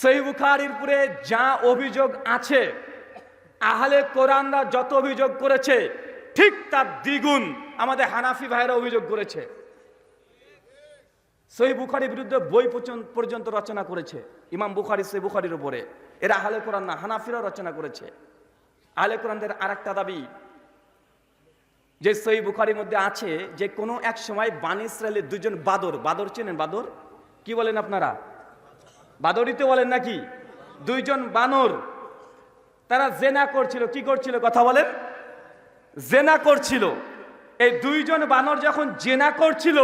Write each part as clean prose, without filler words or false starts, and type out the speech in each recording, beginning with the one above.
সহিহ বুখারীর উপরে যা অভিযোগ আছে, আহলে কোরআনরা যত অভিযোগ করেছে ঠিক তার দ্বিগুণ আমাদের হানাফি ভাইরা অভিযোগ করেছে। সহিহ বুখারীর বিরুদ্ধে বই পর্যন্ত রচনা করেছে ইমাম বুখারী সহিহ বুখারীর উপরে। এরা আহলে কোরআন না, হানাফিরা রচনা করেছে। আহলে কোরআনদের আরেকটা দাবি যে সহিহ বুখারীর মধ্যে আছে যে কোনো এক সময় বানি ইসরায়েলের দুজন বাদর চেনেন? বাদর কি বলেন আপনারা? বাদরই তো বলেন নাকি? দুইজন বানর, তারা জেনা করছিল। কি করছিল কথা বলেন? জেনা করছিল। এই দুইজন বানর যখন জেনা করছিল,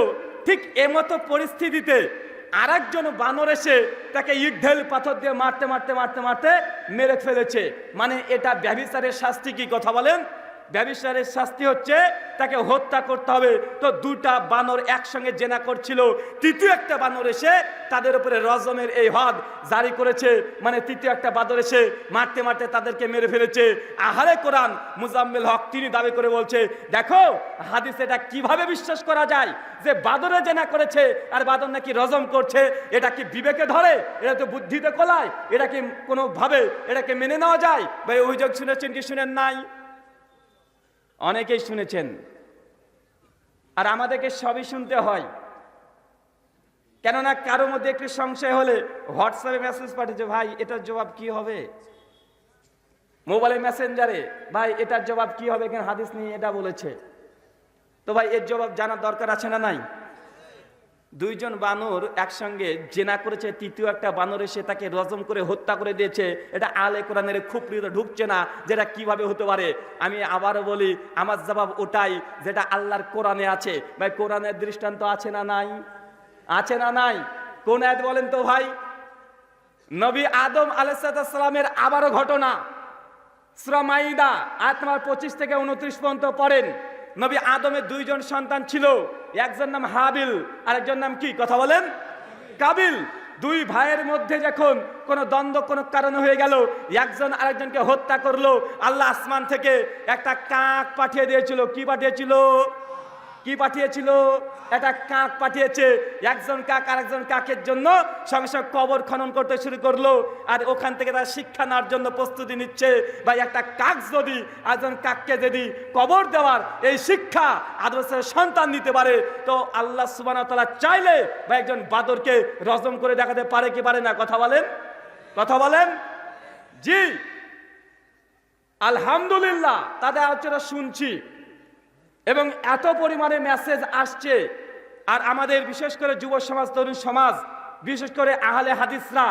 ঠিক এমতো পরিস্থিতিতে আরেকজন বানর এসে তাকে ইট ঢেল পাথর দিয়ে মারতে মারতে মারতে মারতে মেরে ফেলেছে। মানে এটা ব্যভিচারের শাস্তি। কি কথা বলেন? ব্যভিচারের শাস্তি হচ্ছে তাকে হত্যা করতে হবে। তো দুটা বানর একসঙ্গে জেনা করছিল, তৃতীয় একটা বানর এসে তাদের উপরে রজমের এই হদ জারি করেছে। মানে তৃতীয় একটা বাদর এসে মারতে মারতে তাদেরকে মেরে ফেলেছে। আহলে কোরআন মুজাম্মিল হক তিনি দাবি করে বলছে, দেখো হাদিস এটা কিভাবে বিশ্বাস করা যায় যে বাদরে জেনা করেছে আর বাদর নাকি রজম করছে? এটা কি বিবেকে ধরে? এটা তো বুদ্ধিতে কোলায়? এটা কি কোনোভাবে এটাকে মেনে নেওয়া যায়? ভাই অভিযোগ শুনেছেন কি শুনেন নাই? অনেকেই শুনেছেন, আর আমাদেরকে সবই শুনতে হয়। কেননা কারোর মধ্যে একটু সংশয় হলে হোয়াটসঅ্যাপে মেসেজ পাঠিয়েছে, ভাই এটার জবাব কি হবে? মোবাইলে মেসেঞ্জারে, ভাই এটার জবাব কি হবে? এখানে হাদিস নিয়ে এটা বলেছে। তো ভাই এর জবাব জানার দরকার আছে না নাই? দুইজন বানর একসঙ্গে জেনা করেছে, তৃতীয় একটা বানর এসে তাকে রজম করে হত্যা করে দিয়েছে। এটা আহলে কোরআনের খুব ঢুকছে না, যেটা কিভাবে হতে পারে। আমি আবারও বলি, আমার জবাব ওটাই যেটা আল্লাহর কোরআনে আছে। ভাই কোরআনের দৃষ্টান্ত আছে না নাই? আছে না নাই? কোন আয়াত বলেন তো ভাই? নবী আদম আলাইহিস সালামের আবারও ঘটনা, সূরা মাইদা আয়াত নম্বর 25 থেকে 29 পর্যন্ত পড়েন। নবী আদমের দুইজন সন্তান ছিল, একজন নাম হাবিল আর একজন নাম কি কথা বলেন? কাবিল। দুই ভাইয়ের মধ্যে যখন কোনো দ্বন্দ্ব কোনো কারণে হয়ে গেল, একজন আরেকজনকে হত্যা করলো, আল্লাহ আসমান থেকে একটা কাক পাঠিয়ে দিয়েছিল। কি পাঠিয়েছিল? কি পাঠিয়েছিল? একটা কাক পাঠিয়েছে। একজন কাক আরেকজন কাকের জন্য সঙ্গে সঙ্গে কবর খনন করতে শুরু করলো, আর ওখান থেকে তারা শিক্ষা নেওয়ার জন্য প্রস্তুতি নিচ্ছে। ভাই একটা কাক যদি একজন কাককে যদি কবর দেওয়ার এই শিক্ষা আদর্শের সন্তান নিতে পারে, তো আল্লাহ সুবহানাহু ওয়া তাআলা চাইলে বা একজন বাদরকে রজম করে দেখাতে পারে কি পারে না? কথা বলেন, কথা বলেন। জি আলহামদুলিল্লাহ, তাদের আলোচনা শুনছি এবং এত পরিমাণে মেসেজ আসছে। আর আমাদের বিশেষ করে যুব সমাজ, তরুণ সমাজ, বিশেষ করে আহলে হাদিসরা,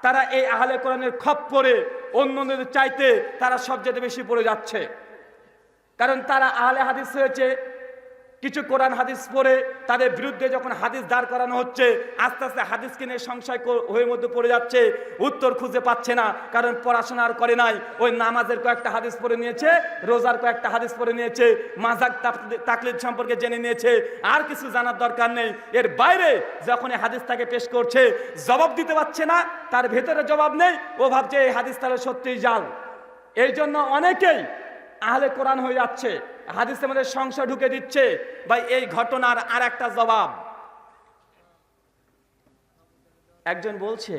তারা এই আহলে কোরআনের খপ্পরে অন্যদের চাইতে তারা সবচেয়ে বেশি পড়ে যাচ্ছে। কারণ তারা আহলে হাদিস হয়েছে, কিছু কোরআন হাদিস পড়ে তাদের বিরুদ্ধে যখন হাদিস দাঁড় করানো হচ্ছে, আস্তে আস্তে হাদিসকে নিয়ে সংশয় হয়ে মধ্যে পড়ে যাচ্ছে, উত্তর খুঁজে পাচ্ছে না। কারণ পড়াশোনা আর করে নাই। ওই নামাজের কয়েকটা হাদিস পড়ে নিয়েছে, রোজার কয়েকটা হাদিস পড়ে নিয়েছে, মাযহাব তাকলিদ সম্পর্কে জেনে নিয়েছে, আর কিছু জানার দরকার নেই। এর বাইরে যখন এই হাদিস তাকে পেশ করছে, জবাব দিতে পারছে না, তার ভেতরে জবাব নেই, ও ভাবছে এই হাদিস তাহলে সত্যিই জাল। এই জন্য অনেকেই আহলে কোরআন হয়ে যাচ্ছে, হাদিসের মধ্যে সংশয় ঢুকে দিচ্ছে। ভাই এই ঘটনার আর একটা জবাব। একজন বলছে,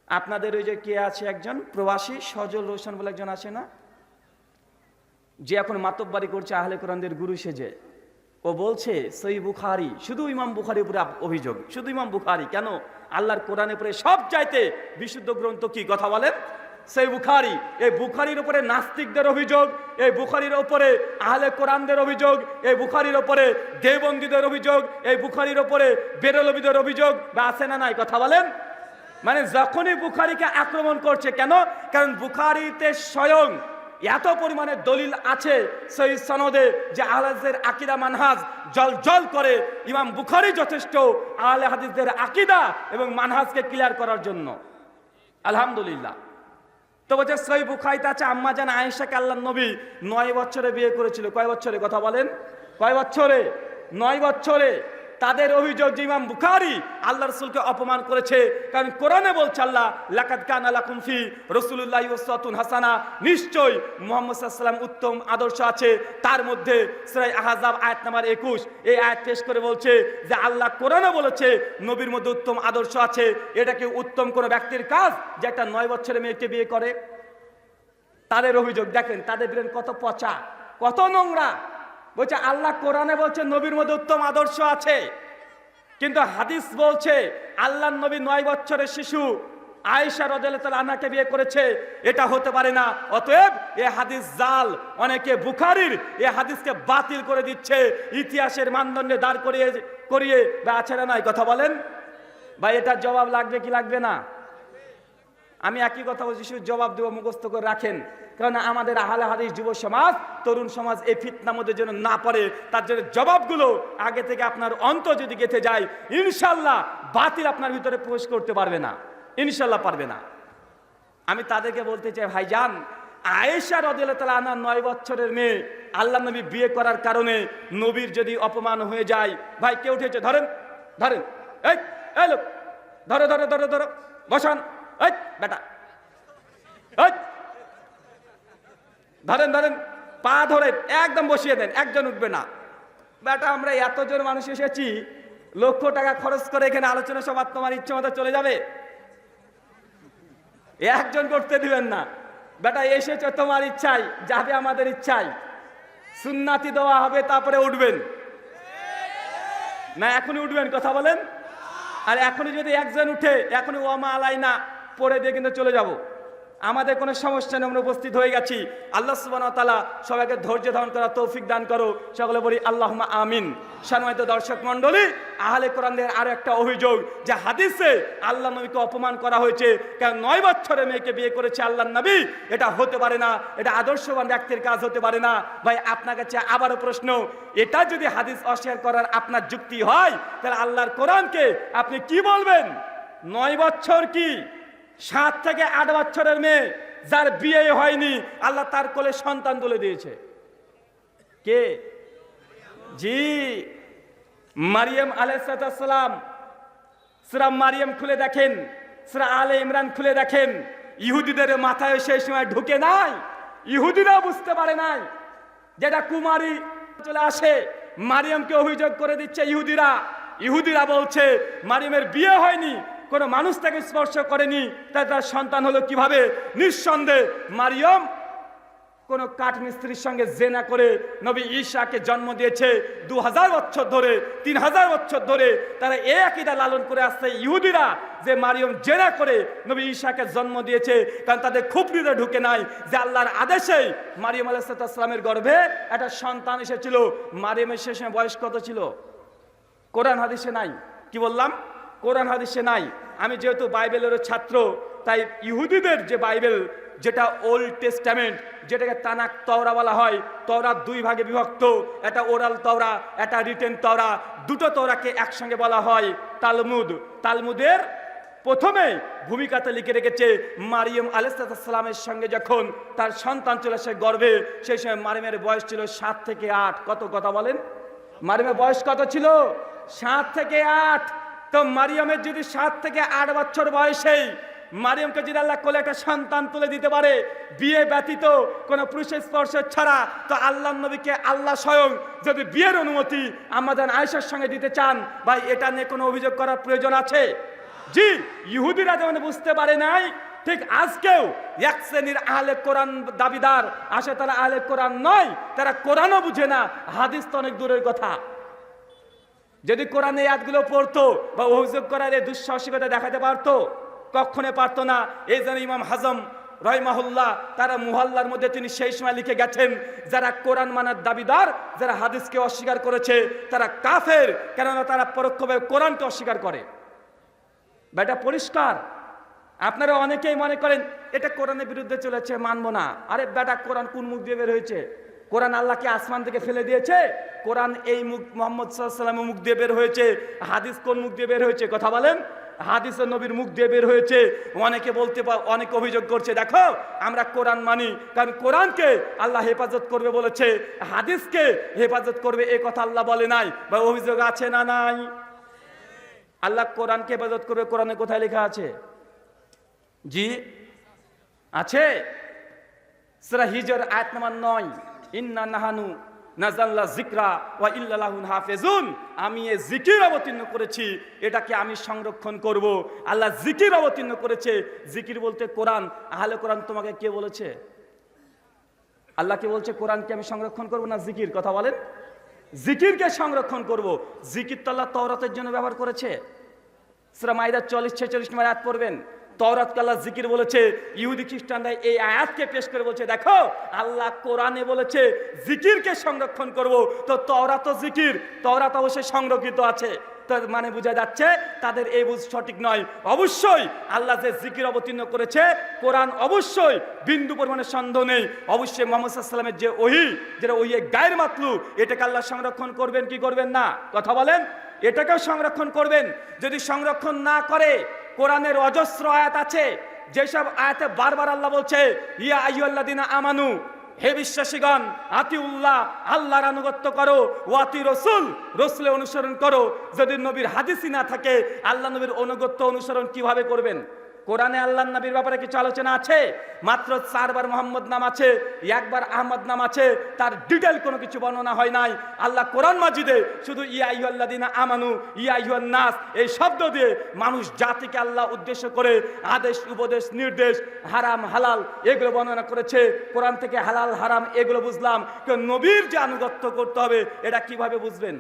আপনাদের ওই যে কে আছে একজন প্রবাসী সজল রোশন বলে একজন আছে না, যে এখন মাতব্বারি করছে আহলে কোরআনদের গুরু সেজে, ও বলছে সহিহ বুখারী, শুধু ইমাম বুখারীর উপরে অভিযোগ, শুধু ইমাম বুখারী কেন, আল্লাহর কোরআনের উপরে সব চাইতে বিশুদ্ধ গ্রন্থ কি কথা বলেন? সহিহ বুখারী। এই বুখারীর উপরে নাস্তিকদের অভিযোগ, এই বুখারীর উপরে আহলে কোরআনদের অভিযোগ, এই বুখারীর উপরে দেওবন্দীদের অভিযোগ, এই বুখারীর উপরে বেরলভীদের অভিযোগ, বা আছে না নাই কথা বলেন? মানে যখনই বুখারীকে আক্রমণ করছে, কেন? কারণ বুখারীতে স্বয়ং এত পরিমাণে দলিল আছে সহিহ সনদে যে আহলে হাদিসের আকীদা মানহাজ জল করে। ইমাম বুখারী যথেষ্ট আহলে হাদিসদের আকীদা এবং মানহাজকে ক্লিয়ার করার জন্য। আলহামদুলিল্লাহ। তো বলছে সহিহ বুখারীতে আছে আম্মা জান আয়েশাকে আল্লাহর নবী 9 বছরে বিয়ে করেছিল। কয় বছরে কথা বলেন? কয় বছরে? 9 বছরে। তাদের অভিযোগ যে ইমাম বুখারী আল্লাহ রাসূলকে অপমান করেছে, কারণ কোরআনে বলছে আল্লাহ লাকাদ কানা লাকুম ফি রাসূলিল্লাহি উসওয়াতুন হাসানা, নিশ্চয় মুহাম্মদ সাল্লাল্লাহু আলাইহি ওয়াসাল্লাম উত্তম আদর্শ আছে। তার মধ্যে সূরা আহজাব আয়াত নাম্বার 21 এই আয়াত পেশ করে বলছে যে আল্লাহ কোরআনে বলেছে নবীর মধ্যে উত্তম আদর্শ আছে। এটা কি উত্তম কোন ব্যক্তির কাজ যে একটা 9 বছরের মেয়েকে বিয়ে করে? তাদের অভিযোগ দেখেন, তাদের ব্রেন কত পচা, কত নোংরা। বলছে আল্লাহ কোরআনে বলছে নবীর মধ্যে উত্তম আদর্শ আছে, কিন্তু হাদিস বলছে আল্লাহর নবী 9 বছরের শিশু আয়েশা রাদিয়াল্লাহু তাআলা আনহাকে বিয়ে করেছে। এটা হতে পারে না। অতএব এই হাদিস জাল। অনেকে বুখারীর এই হাদিসকে বাতিল করে দিচ্ছে, ইতিহাসের মানদণ্ডে দাঁড় করিয়ে বা আছে না নাই, কথা বলেন ভাই। এটার জবাব লাগবে কি লাগবে না? আমি একই কথা বলছি, শুধু জবাব দেব, মুখস্থ করে রাখেন। কারণ আমাদের আহলে হাদিস যুব সমাজ, তরুণ সমাজ এই ফিতনার মধ্যে যেন না পড়ে, তার জন্য জবাবগুলো আগে থেকে আপনার অন্তর যদি গেঁথে যায়, ইনশাল্লাহ বাতিল আপনার ভিতরে প্রবেশ করতে পারবে না, ইনশাল্লাহ পারবে না। আমি তাদেরকে বলতে চাই, ভাইজান, আয়েশা রাদিয়াল্লাহু তাআলা আনহা 9 বছরের মেয়ে, আল্লাহ নবী বিয়ে করার কারণে নবীর যদি অপমান হয়ে যায়, ভাই কে উঠেছে? ধরেন ধরেন, এই লোক ধরো ধরো ধরো ধরো, বসান, এই বেটা, এই ধরেন ধরেন, পা ধরে একদম বসিয়ে দেন, একজন উঠবে না। বেটা আমরা এতজন মানুষ এসেছি, লক্ষ টাকা খরচ করে এখানে আলোচনা সভা, তোমার ইচ্ছে মতো চলে যাবে? একজন করতে দিবেন না। বেটা এসেছে তোমার ইচ্ছাই, যাবে আমাদের ইচ্ছাই। সুন্নাতি দেওয়া হবে, তারপরে উঠবেন না? এখনই উঠবেন, কথা বলেন। আর এখনই যদি একজন উঠে, এখনই ওয়ামা আলাইনা পড়ে দিয়ে কিন্তু চলে যাব, আমাদের কোনো সমস্যা নেই, আমরা উপস্থিত হয়ে গেছি। আল্লাহ সুবহানাহু ওয়া তাআলা সবাইকে ধৈর্য ধারণ করার তৌফিক দান করো, সকলে বলি আল্লাহুম্মা আমিন। সম্মানিত দর্শক মণ্ডলী, আহলে কোরআনদের আরো একটা অভিযোগ যে হাদিসে আল্লাহ নবীকে অপমান করা হয়েছে, কারণ 9 বছরের মেয়েকে বিয়ে করেছে আল্লাহর নবী। এটা হতে পারে না, এটা আদর্শবান ব্যক্তির কাজ হতে পারে না। ভাই আপনার কাছে আবারও প্রশ্ন, এটা যদি হাদিস অস্বীকার করার আপনার যুক্তি হয়, তাহলে আল্লাহর কোরআনকে আপনি কি বলবেন? 9 বছর কি 7 থেকে 8 বছরের মেয়ে যার বিয়ে হয়নি, আল্লাহ তার কোলে সন্তান তুলে দিয়েছে। কে? জি, মারিয়াম আলাইহিস সালাম। সূরা মারিয়াম খুলে দেখেন, সূরা আলে ইমরান খুলে দেখেন। ইহুদিদের মাথায় সেই সময় ঢুকে নাই, ইহুদিরা বুঝতে পারে নাই যেটা কুমারী চলে আসে। মারিয়ামকে অভিযোগ করে দিচ্ছে ইহুদিরা বলছে মারিয়ামের বিয়ে হয়নি, কোন মানুষ তাকে স্পর্শ করেনি, তার সন্তান হলো কিভাবে? নিঃসন্দেহে মারিয়াম কোন কাঠমিস্ত্রির সঙ্গে জেনা করে নবী ঈসাকে জন্ম দিয়েছে। 2000 বছর ধরে, 3000 বছর ধরে তারা এই আকীদা লালন করে আসছে ইহুদিরা, যে মারিয়াম জেনা করে নবী ঈসাকে জন্ম দিয়েছে। কারণ তাদের খুপরিতে ঢুকে নাই যে আল্লাহর আদেশেই মারিয়াম আলাইহিস সালামের গর্ভে একটা সন্তান এসেছিল। মারিয়ামের শেষে বয়স কত ছিল? কোরআন হাদিসে নাই। কি বললাম? কোরআন হাদিসে নাই। আমি যেহেতু বাইবেলের ছাত্র, তাই ইহুদিদের যে বাইবেল, যেটা ওল্ড টেস্টামেন্ট, যেটাকে তানাক তওরা বলা হয়, তওরা 2 ভাগে বিভক্ত, এটা ওরাল তওরা, এটা রিটেন তওরা। দুটো তওরাকে একসঙ্গে বলা হয় তালমুদ। তালমুদের প্রথমে ভূমিকাতে লিখে রেখেছে মারিয়াম আলাইহিস সালামের সঙ্গে যখন তার সন্তান চলে আসে গর্ভে, সেই সময় মারিয়ামের বয়স ছিল 7 থেকে 8। কত? কথা বলেন। মারিয়ামের বয়স কত ছিল? 7 থেকে 8। তো মারিয়ামের যদি 7 থেকে 8 বছর বয়সেই মারিয়ামকে যদি আল্লাহ কোলে একটা সন্তান তুলে দিতে পারে, বিয়ে ব্যতীত কোনো পুরুষের স্পর্শ ছাড়া, তো আল্লাহর নবীকে আল্লাহ স্বয়ং যদি বিয়ের অনুমতি আমাদের আয়েশার সঙ্গে দিতে চান, ভাই এটা নিয়ে কোনো অভিযোগ করার প্রয়োজন আছে? জি, ইহুদিরা যেমন বুঝতে পারে নাই, ঠিক আজকেও এক শ্রেণীর আহলে কোরআন দাবিদার আসে, তারা আহলে কোরআন নয়, তারা কোরআনও বুঝে না, হাদিস তো অনেক দূরের কথা। যদি কোরআনে আয়াতগুলো পড়তো বা অভিযোগ করার এই দুঃসাহসিকতা দেখাতে পারতো, কখনো পারতো না। এই জন্য ইমাম হাজম রাহিমাহুল্লাহ তারা মুহাল্লার মধ্যে তিনি সেই সময় লিখে গেছেন, যারা কোরআন মানার দাবিদার, যারা হাদিসকে অস্বীকার করেছে, তারা কাফের, কেননা তারা পরোক্ষভাবে কোরআনকে অস্বীকার করে। এটা পরিষ্কার। আপনারা অনেকেই মনে করেন এটা কোরআনের বিরুদ্ধে চলেছে, মানবো না। আরে বেটা, কোরআন কোন মুখ দিয়ে বের হয়েছে? কোরআন আল্লাহকে আসমান থেকে ফেলে দিয়েছে? কোরআন এই মুখ মুহাম্মদ সাল্লাল্লাহু আলাইহি ওয়াসাল্লামের মুখ দিয়ে বের হয়েছে। হাদিস কোন মুখ দিয়ে বের হয়েছে? কথা বলেন। হাদিসের নবীর মুখ দিয়ে বের হয়েছে। অনেকে অনেকে অভিযোগ করছে, দেখো আমরা কোরআন মানি, কারণ কোরআনকে আল্লাহ হেফাজত করবে বলেছে, হাদিসকে হেফাজত করবে এ কথা আল্লাহ বলে নাই। বা অভিযোগ আছে না নাই? আল্লাহ কোরআনকে হেফাজত করবে, কোরআনে কোথায় লেখা আছে? জি আছে। সূরা হিজর আয়াত নাম্বার 9, ইন্না নাহানু নাযালনা যিকরা ওয়া ইল্লা লাহু হাফিজুন। আমি এই জিকির অবতীর্ণ করেছি, এটাকে আমি সংরক্ষণ করব। আল্লাহ জিকির অবতীর্ণ করেছে, জিকির বলতে কোরআন। আহলে কোরআন তোমাকে কে বলেছে? আল্লাহ কে বলছে কোরআনকে আমি সংরক্ষণ করব না জিকির? কথা বলেন। জিকিরকে সংরক্ষণ করব। জিকির তো আল্লাহ তাওরাতের জন্য ব্যবহার করেছে। সূরা মাইদা 40-46 নম্বর আয়াত পড়বেন। তাওরাতকে আল্লাহ জিকির বলেছে। ইহুদি খ্রিস্টানরা এই আয়াতকে পেশ করে বলছে, দেখো আল্লাহ কোরআনে বলেছে জিকিরকে সংরক্ষণ করব, তো তাওরাতও জিকির, তাওরাত অবশ্যই সংরক্ষিত আছে। তার মানে বোঝা যাচ্ছে তাদের এই বুঝ সঠিক নয়। অবশ্যই আল্লাহ যে জিকির অবতীর্ণ করেছে, কোরআন অবশ্যই বিন্দু পরিমাণে সন্দেহ নেই। অবশ্যই মুহাম্মদ সাল্লাল্লাহু আলাইহি ওয়াসাল্লামের যে ওহী, যেটা ওহী গায়ের মাতলু, এটাকে আল্লাহ সংরক্ষণ করবেন কি করবেন না? কথা বলেন। এটাকেও সংরক্ষণ করবেন। যদি সংরক্ষণ না করে, কোরআনের অজস্র আয়াত আছে, যেসব আয়াতে বারবার আল্লাহ বলছে ইয়া আইয়ুহাল্লাযীনা আমানু, হে বিশ্বাসীগণ, আতিউল্লাহ, আল্লাহর আনুগত্য করো, ওয়াতি রাসূল, রাসূলের অনুসরণ করো। যদি নবীর হাদিসই না থাকে, আল্লাহ নবীর অনুগত্য অনুসরণ কিভাবে করবেন? কোরআনে আল্লাহর নবীর ব্যাপারে কিছু আলোচনা আছে, মাত্র 4 বার মোহাম্মদ নাম আছে, 1 বার আহমদ নাম আছে, তার ডিটেল কোনো কিছু বর্ণনা হয় নাই। আল্লাহ কোরআন মাজিদে শুধু ইয়া আইয়ুহাল্লাযীনা আমানু, ইয়া আইয়ুহান নাস এই শব্দ দিয়ে মানুষ জাতিকে আল্লাহ উদ্দেশ্য করে আদেশ, উপদেশ, নির্দেশ, হারাম হালাল এগুলো বর্ণনা করেছে। কোরআন থেকে হালাল হারাম এগুলো বুঝলাম, কিন্তু নবীর যে আনুগত্য করতে হবে এটা কিভাবে বুঝবেন?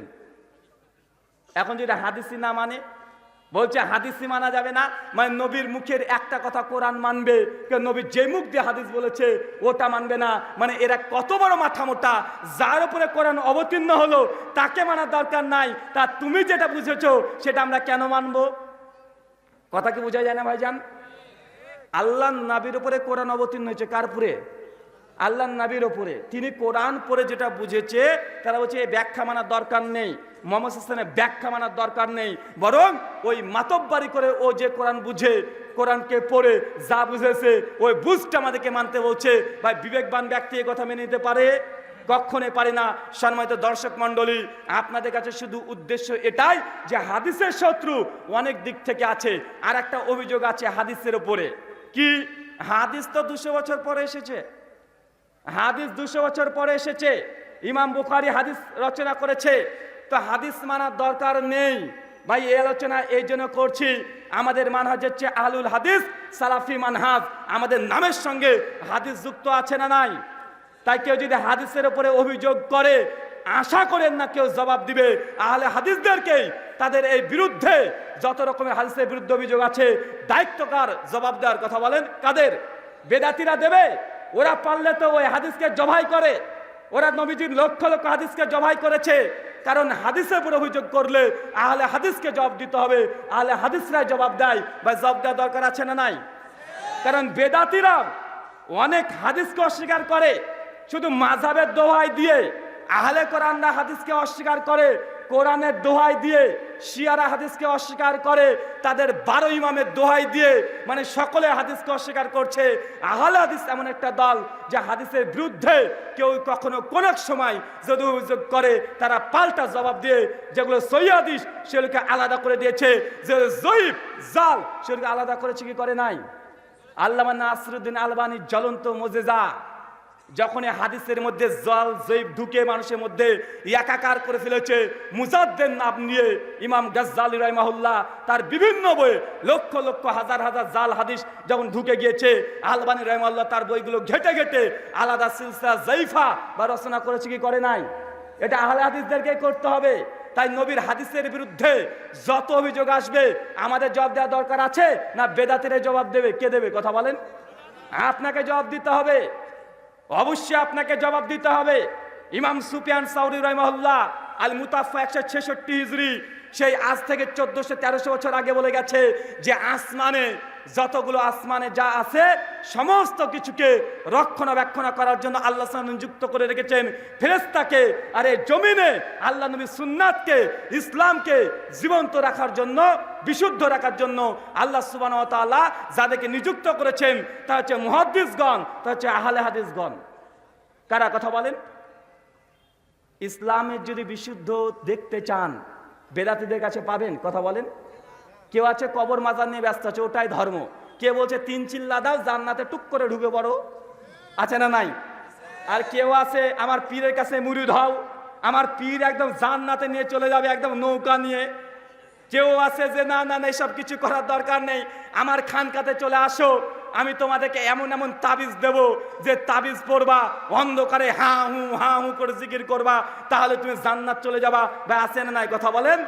এখন যেটা হাদিসই না মানে, বলছে হাদিসই মানা যাবে না, মানে নবীর মুখের একটা কথা কোরআন মানবে, নবীর যে মুখ দিয়ে হাদিস বলেছে ওটা মানবে না। মানে এরা কত বড় মাথা মোটা, যার উপরে কোরআন অবতীর্ণ হলো তাকে মানার দরকার নাই, তা তুমি যেটা বুঝেছো সেটা আমরা কেন মানবো? কথা কি বোঝা যায় না ভাইজান? আল্লাহ নবীর উপরে কোরআন অবতীর্ণ হয়েছে, কার উপরে? আল্লাহ নবীর উপরে। তিনি কোরআন পড়ে যেটা বুঝেছে, তারা বলছে এই ব্যাখ্যা মানার দরকার নেই, মুহাম্মদ সাল্লাল্লাহু আলাইহি ওয়াসাল্লামের ব্যাখ্যা মানার দরকার নেই, বরং ওই মাতব্বারি করে ও যে কোরআন বুঝে, কোরআনকে পড়ে যা বুঝেছে ওই বুঝটা আমাদেরকে মানতে বলছে। ভাই বিবেকবান ব্যক্তি এই কথা মেনে নিতে পারে? কখনোই পারে না। সম্মানিত দর্শক মণ্ডলী, আপনাদের কাছে শুধু উদ্দেশ্য এটাই যে হাদিসের শত্রু অনেক দিক থেকে আছে। আর একটা অভিযোগ আছে হাদিসের উপরে, কি? হাদিস তো 200 বছর পরে এসেছে। হাদিস 200 বছর পরে এসেছে। ইমাম বুখারী হাদিস রচনা করেছে, তো হাদিস মানার দরকার নেই। ভাই এই আলোচনা এই জন্য করছি, আমাদের মানহাজ হচ্ছে আহলুল হাদিস, সালাফি মানহাজ। আমাদের নামের সঙ্গে হাদিস যুক্ত আছে না নাই? তাই কেউ যদি হাদিসের উপরে অভিযোগ করে, আশা করেন না কেউ জবাব দিবে। আহলে হাদিসদেরকেই তাদের এই বিরুদ্ধে যত রকমের হাদিসের বিরুদ্ধে অভিযোগ আছে, দায়িত্বকার জবাব দেওয়ার কথা বলেন কাদের? বেদাতিরা দেবে। ওরা পারলে তো ওই হাদিসকে জবাই করে। ওরা নবীজির লক্ষ লক্ষ হাদিসকে জবাই করেছে, কারণ হাদিসের উপর অভিযোগ করলে আহলে হাদিসকে জবাব দিতে হবে। আহলে হাদিসরাই জবাব দেয়, বা জবাব দেওয়ার দরকার আছে না নাই? কারণ বেদাতিরা অনেক হাদিসকে অস্বীকার করে শুধু মাযহাবের দোহাই দিয়ে। আহলে কোরআনরা হাদিসকে অস্বীকার করে কোরআনের দোহাই দিয়ে, শিয়ারা হাদিসকে অস্বীকার করে তাদের 12 ইমামের দোহাই দিয়ে। মানে সকলে হাদিসকে অস্বীকার করছে। আহলে হাদিস এমন একটা দল যে হাদিসের বিরুদ্ধে কেউ কখনো কোন এক সময় যদি অভিযোগ করে, তারা পাল্টা জবাব দিয়ে যেগুলো সহিহ হাদিস সেগুলোকে আলাদা করে দিয়েছে, যে জয়ীফ জাল সেগুলোকে আলাদা করেছে কি করে নাই? আল্লামা নাসিরউদ্দিন আলবানী জ্বলন্ত মুজিজা, যখন হাদিসের মধ্যে জল জৈব ঢুকে মানুষের মধ্যে একাকার করে ফেলেছে, মুজাদ্দেদ নাম নিয়ে ইমাম গাজ্জালি রাহিমাহুল্লাহ তার বিভিন্ন বইয়ে লক্ষ লক্ষ হাজার হাজার জাল হাদিস যখন ঢুকে গিয়েছে, আলবানী রাহিমাহুল্লাহ তার বইগুলো ঘেটে ঘেটে আলাদা সিলসিলা জাইফা বা রচনা করেছে কি করে নাই? এটা আহলে হাদিসদেরকে করতে হবে। তাই নবীর হাদিসের বিরুদ্ধে যত অভিযোগ আসবে আমাদের জবাব দেওয়া দরকার আছে না বেদাতিরা জবাব দেবে? কে দেবে? কথা বলেন। আপনাকে জবাব দিতে হবে, অবশ্যই আপনাকে জবাব দিতে হবে। ইমাম সুফিয়ান সাউরি রাহিমাহুল্লাহ আল মুতাফা 166 হিজরি, সেই আজ থেকে 1400-1300 বছর আগে বলে গেছে যে আসমানে যতগুলো আসমানে যা আছে সমস্ত কিছুকে রক্ষণাবেক্ষণ করার জন্য আল্লাহ সুবহানাহু নিযুক্ত করে রেখেছেন ফেরেশতাকে। আর এই জমিনে আল্লাহ নবীর সুন্নাতকে, ইসলামকে জীবন্ত রাখার জন্য, বিশুদ্ধ রাখার জন্য আল্লাহ সুবহানাহু ওয়া তাআলা যাদেরকে নিযুক্ত করেছেন তা হচ্ছে মুহাদ্দিসগণ, তা হচ্ছে আহলে হাদিসগণ। কারা কথা বলেন? ইসলামের যদি বিশুদ্ধ দেখতে চান বেদাতীদের কাছে পাবেন? কথা বলেন। কেউ আছে কবর মাজার নিয়ে ব্যস্ত আছে, ওটাই ধর্ম। কে বলছে 3 চিল্লা দাও জান্নাতে টুক করে ঢুকে পড়ো, আছে না নাই? আর কেউ আছে আমার পীরের কাছে মুরিদ হও, আমার পীর একদম জান্নাতে নিয়ে চলে যাবে একদম নৌকা নিয়ে। কেউ আছে যে না না এসব কিছু করার দরকার নেই, আমার খানকাতে চলে আসো, আমি তোমাদেরকে এমন এমন তাবিজ দেব যে তাবিজ পড়বা, অন্ধকারে হা হু করে জিকির করবা, তাহলে তুমি জান্নাত চলে যাবা। ভাই আছে না নাই? কথা বলেন।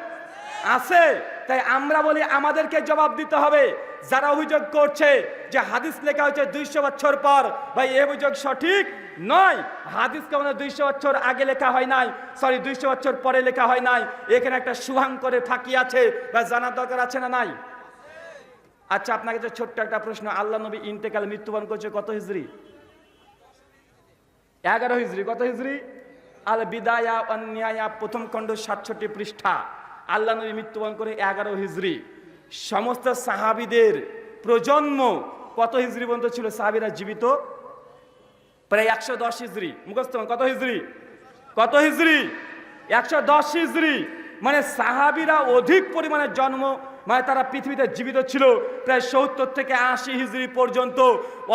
আছে। তাই আমরা বলি আমাদেরকে জবাব দিতে হবে। যারা অভিযোগ করছে যে হাদিস লেখা হয়েছে 200 বছর পর, ভাই এই অভিযোগ সঠিক নয়। হাদিস কেমন 200 বছর আগে লেখা হয় নাই, 200 বছর পরে লেখা হয় নাই। এখানে একটা শুভাঙ্করের ফাঁকি আছে, বা জানার দরকার আছে না নাই? আচ্ছা, আপনাকে যে ছোট্ট একটা প্রশ্ন, আল্লাহ নবী ইন্তেকাল মৃত্যুবরণ করেছে কত হিজরি? 11 হিজরি। কত হিজরি? আল বিদায়া ওয়ান নিহায়া প্রথম খণ্ড 67 পৃষ্ঠা। আল্লাহ নবী মৃত্যুবরণ করে 11 হিজরি। সমস্ত সাহাবীদের প্রজন্ম কত হিজরি পর্যন্ত ছিল সাহাবীরা জীবিত? প্রায় 110 হিজরি। মুখস্থ কত হিজরি? কত হিজরি? 110 হিজরি। মানে সাহাবীরা অধিক পরিমাণে জন্ম, মানে তারা পৃথিবীতে জীবিত ছিল প্রায় 70 থেকে 80 হিজরি পর্যন্ত।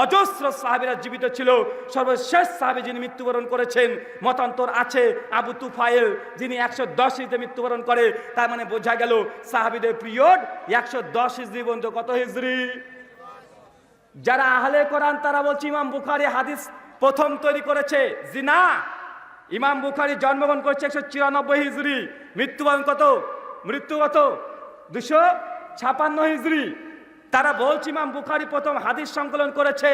অজস্র সাহাবীরা জীবিত ছিল। সর্বশেষ সাহাবী যিনি মৃত্যুবরণ করেছেন, মতান্তর আছে, আবু তুফাইল, যিনি 110 হিজরিতে মৃত্যুবরণ করে। তার মানে বোঝা গেল সাহাবীদের পিরিয়ড 110 হিজরি পর্যন্ত। কত হিজরি? যারা আহলে কোরআন তারা বলছে ইমাম বুখারী হাদিস প্রথম তৈরি করেছে। জি না, ইমাম বুখারী জন্মগ্রহণ করেছে 194 হিজরি, মৃত্যুবরণ কত? মৃত্যু কত? 256 হিজরি। তারা বলছে ইমাম বুখারী প্রথম হাদিস সংকলন করেছে।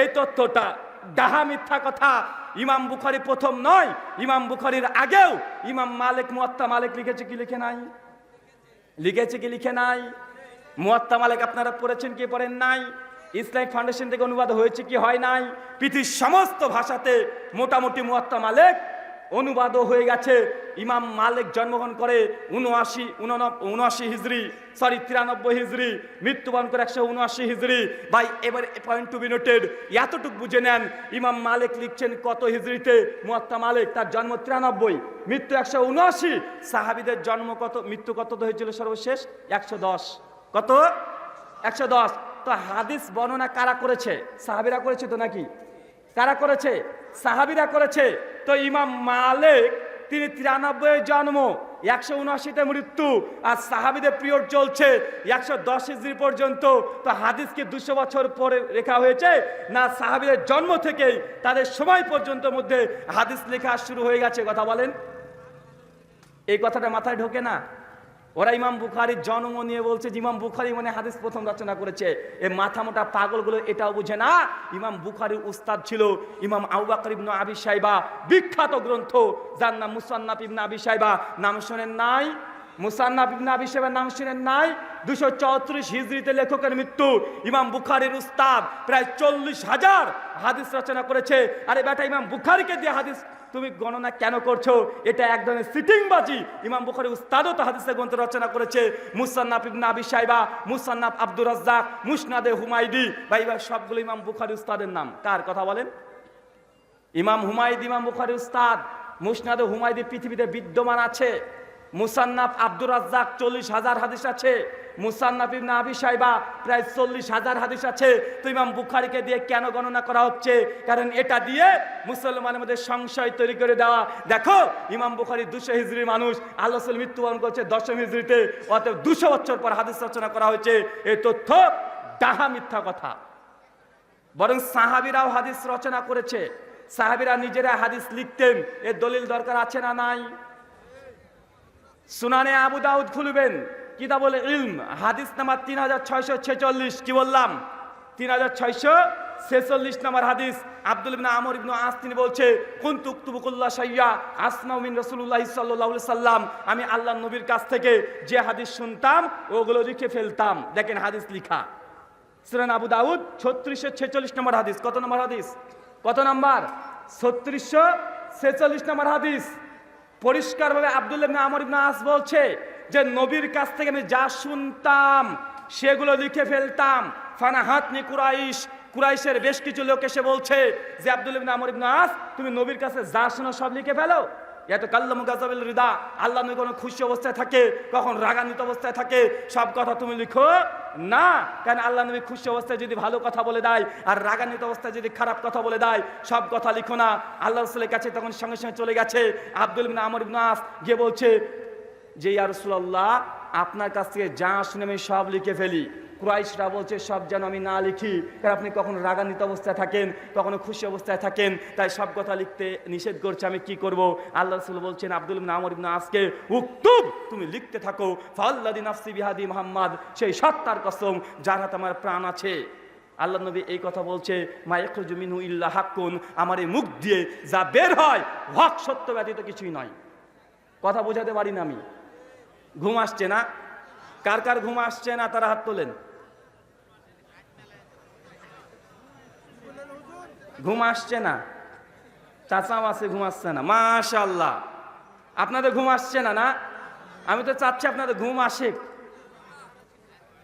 এই তথ্যটা ডাহা মিথ্যা কথা। ইমাম বুখারী প্রথম নয়, ইমাম বুখারীর আগেও ইমাম মালিক মুয়াত্তা মালিক লিখেছে কি লিখে নাই? লিখেছে কি লিখে নাই? মুয়াত্তা মালিক আপনারা পড়েছেন কি পড়েন নাই? ইসলামিক ফাউন্ডেশন থেকে অনুবাদ হয়েছে কি হয় নাই? পৃথিবীর সমস্ত ভাষাতে মোটামুটি মুয়াত্তা মালিক অনুবাদও হয়ে গেছে। ইমাম মালিক জন্মগ্রহণ করে 79 হিজরি, 93 হিজরি, মৃত্যুবরণ করে 179 হিজরি। ভাই এবার পয়েন্ট টু বি নোটেড, এতটুকু বুঝে নেন ইমাম মালিক লিখছেন কত হিজরিতে? মুয়াত্তা মালিক তার জন্ম 93, মৃত্যু 179। সাহাবীদের জন্ম কত, মৃত্যু কত হয়েছিল সর্বশেষ? 110। কত? 110। তো হাদিস বর্ণনা কারা করেছে? সাহাবীরা করেছে তো নাকি? কারা করেছে? সাহাবীরা করেছে। তো ইমাম মালিক তিনি 93 জন্ম, 179তে মৃত্যু, আর সাহাবীদের পিরিয়ড চলছে 110 হিজরি পর্যন্ত। তো হাদিস কি 200 বছর পরে লেখা হয়েছে, না সাহাবীদের জন্ম থেকেই তাদের সময় পর্যন্ত মধ্যে হাদিস লেখা শুরু হয়ে গেছে? কথা বলেন। এই কথাটা মাথায় ঢোকে না। ওরা ইমাম বুখারীর জন্ম নিয়ে বলছে যে ইমাম বুখারী মানে হাদিস প্রথম রচনা করেছে। এই মাথা মোটা পাগলগুলো এটাও বুঝে না ইমাম বুখারীর উস্তাদ ছিল ইমাম আবু বকর ইবনে আবি শাইবা, বিখ্যাত গ্রন্থ যার নাম মুসান্নাফ ইবনে আবি শাইবা। নাম শুনেন নাই? মুসান্নাফ ইবনে আবি শাইবার নাম শুনেন নাই? 234 হিজরিতে লেখকের মৃত্যু। ইমাম বুখারীর উস্তাদ প্রায় 40,000 হাদিস রচনা করেছে। আরে বেটা, ইমাম বুখারীকে দিয়ে হাদিস তুমি গণনা কেন করছো? এটা এক ধরনের সিটিংবাজি। ইমাম বুখারী উস্তাদও তো হাদিসের গ্রন্থ রচনা করেছে। মুসান্নাফ ইবনে আবি শাইবা, মুসান্নাফ আব্দুর রাজ্জাক, মুসনাদে হুমায়দি, ভাই সবগুলো ইমাম বুখারী উস্তাদের নাম। কার কথা বলেন? ইমাম হুমায়দি ইমাম বুখারী উস্তাদ। মুসনাদে হুমায়দি পৃথিবীতে বিদ্যমান আছে। মুসান্নাফ আব্দুর রাজ্জাক 40,000 হাদিস আছে। মুসান্নাফ ইবনে আবি শাইবা প্রায় 40,000 হাদিস আছে। তো ইমাম বুখারীকে দিয়ে কেন গণনা করা হচ্ছে? কারণ এটা দিয়ে মুসলমানের মধ্যে সংশয় তৈরি করে দেওয়া। দেখো ইমাম বুখারী 200 হিজরির মানুষ, আল্লাহ রাসূল মৃত্যুবরণ করেছে 10 হিজরিতে, অতএব 200 বছর পর হাদিস রচনা করা হয়েছে। এই তথ্য ডাহা মিথ্যা কথা। বরং সাহাবীরাও হাদিস রচনা করেছে, সাহাবীরা নিজেরা হাদিস লিখতেন। এর দলিল দরকার আছে না নাই? সুনানে আবু দাউদ খুলবেন, কিতাবুল ইলম, হাদিস নাম্বার 3646। কি বললাম? 3646 নম্বর হাদিস। আব্দুল ইবনে আমর ইবনে আস তিনি বলছে, কুনতু উকতুবু কুল্লা শাইয়া আসমাউ মিন রাসূলুল্লাহ সাল্লাল্লাহু আলাইহি সাল্লাম, আমি আল্লাহর নবীর কাছ থেকে যে হাদিস শুনতাম ওগুলো লিখে ফেলতাম। দেখেন হাদিস লিখা। সুনান আবু দাউদ 3646 নম্বর হাদিস। কত নম্বর হাদিস? কত নম্বর? 3646 নম্বর হাদিস। পরিষ্কারভাবে আব্দুল্লাহ ইবনে আমর ইবনে আস বলছে যে নবীর কাছ থেকে আমি যা শুনতাম সেগুলো লিখে ফেলতাম। ফানাহাতনি কুরাইশ, কুরাইশের বেশ কিছু লোক এসে বলছে যে আব্দুল্লাহ ইবনে আমর ইবনে আস, তুমি নবীর কাছে যা শোনো সব লিখে ফেলো। এত কাল্লামু গাযাবিল রিদা, আল্লাহ নবী কোনো খুশি অবস্থায় থাকে, কখন রাগান্বিত অবস্থায় থাকে, সব কথা তুমি লিখো না। কারণ আল্লাহ নবী খুশি অবস্থায় যদি ভালো কথা বলে দেয় আর রাগান্বিত অবস্থায় যদি খারাপ কথা বলে দেয়, সব কথা লিখো না। আল্লাহ রাসূলের কাছে তখন সঙ্গে সঙ্গে চলে গেছে আব্দুল্লাহ ইবনে আমর ইবনে আস, গিয়ে বলছে যে ইয়া রাসূলুল্লাহ, আপনার কাছ থেকে যা শুনে আমি সব লিখে ফেলি। কুরাইশরা বলছে সব যেন আমি না লিখি, কারণ আপনি কখনো রাগান্বিত অবস্থায় থাকেন, কখনো খুশি অবস্থায় থাকেন, তাই সব কথা লিখতে নিষেধ করছে, আমি কি করব? আল্লাহ রাসূল বলছেন আব্দুল্লাহ ইবনে আমর ইবনে আসকে, উক্তুব, তুমি লিখতে থাকো, ফাল্লাযী নাফসি বিহাদি মুহাম্মদ, সেই সত্তার কসম যার হাতে আমার প্রাণ আছে। আল্লাহ নবী এই কথা বলছে, মা ইয়াখরুজু মিনহু ইল্লা হাক্কুন, আমার এই মুখ দিয়ে যা বের হয় হক সত্য ব্যতীত কিছুই নয়। কথা বোঝাতে পারি না আমি? ঘুম আসছে না? কার কার ঘুম আসছে না তারা হাত তোলেন। ঘুম আসছে না? চাচাও আছে ঘুম আসছে না? মাশাআল্লাহ, আপনাদের ঘুম আসছে না? না, আমি তো চাচ্ছি আপনাদের ঘুম আসে,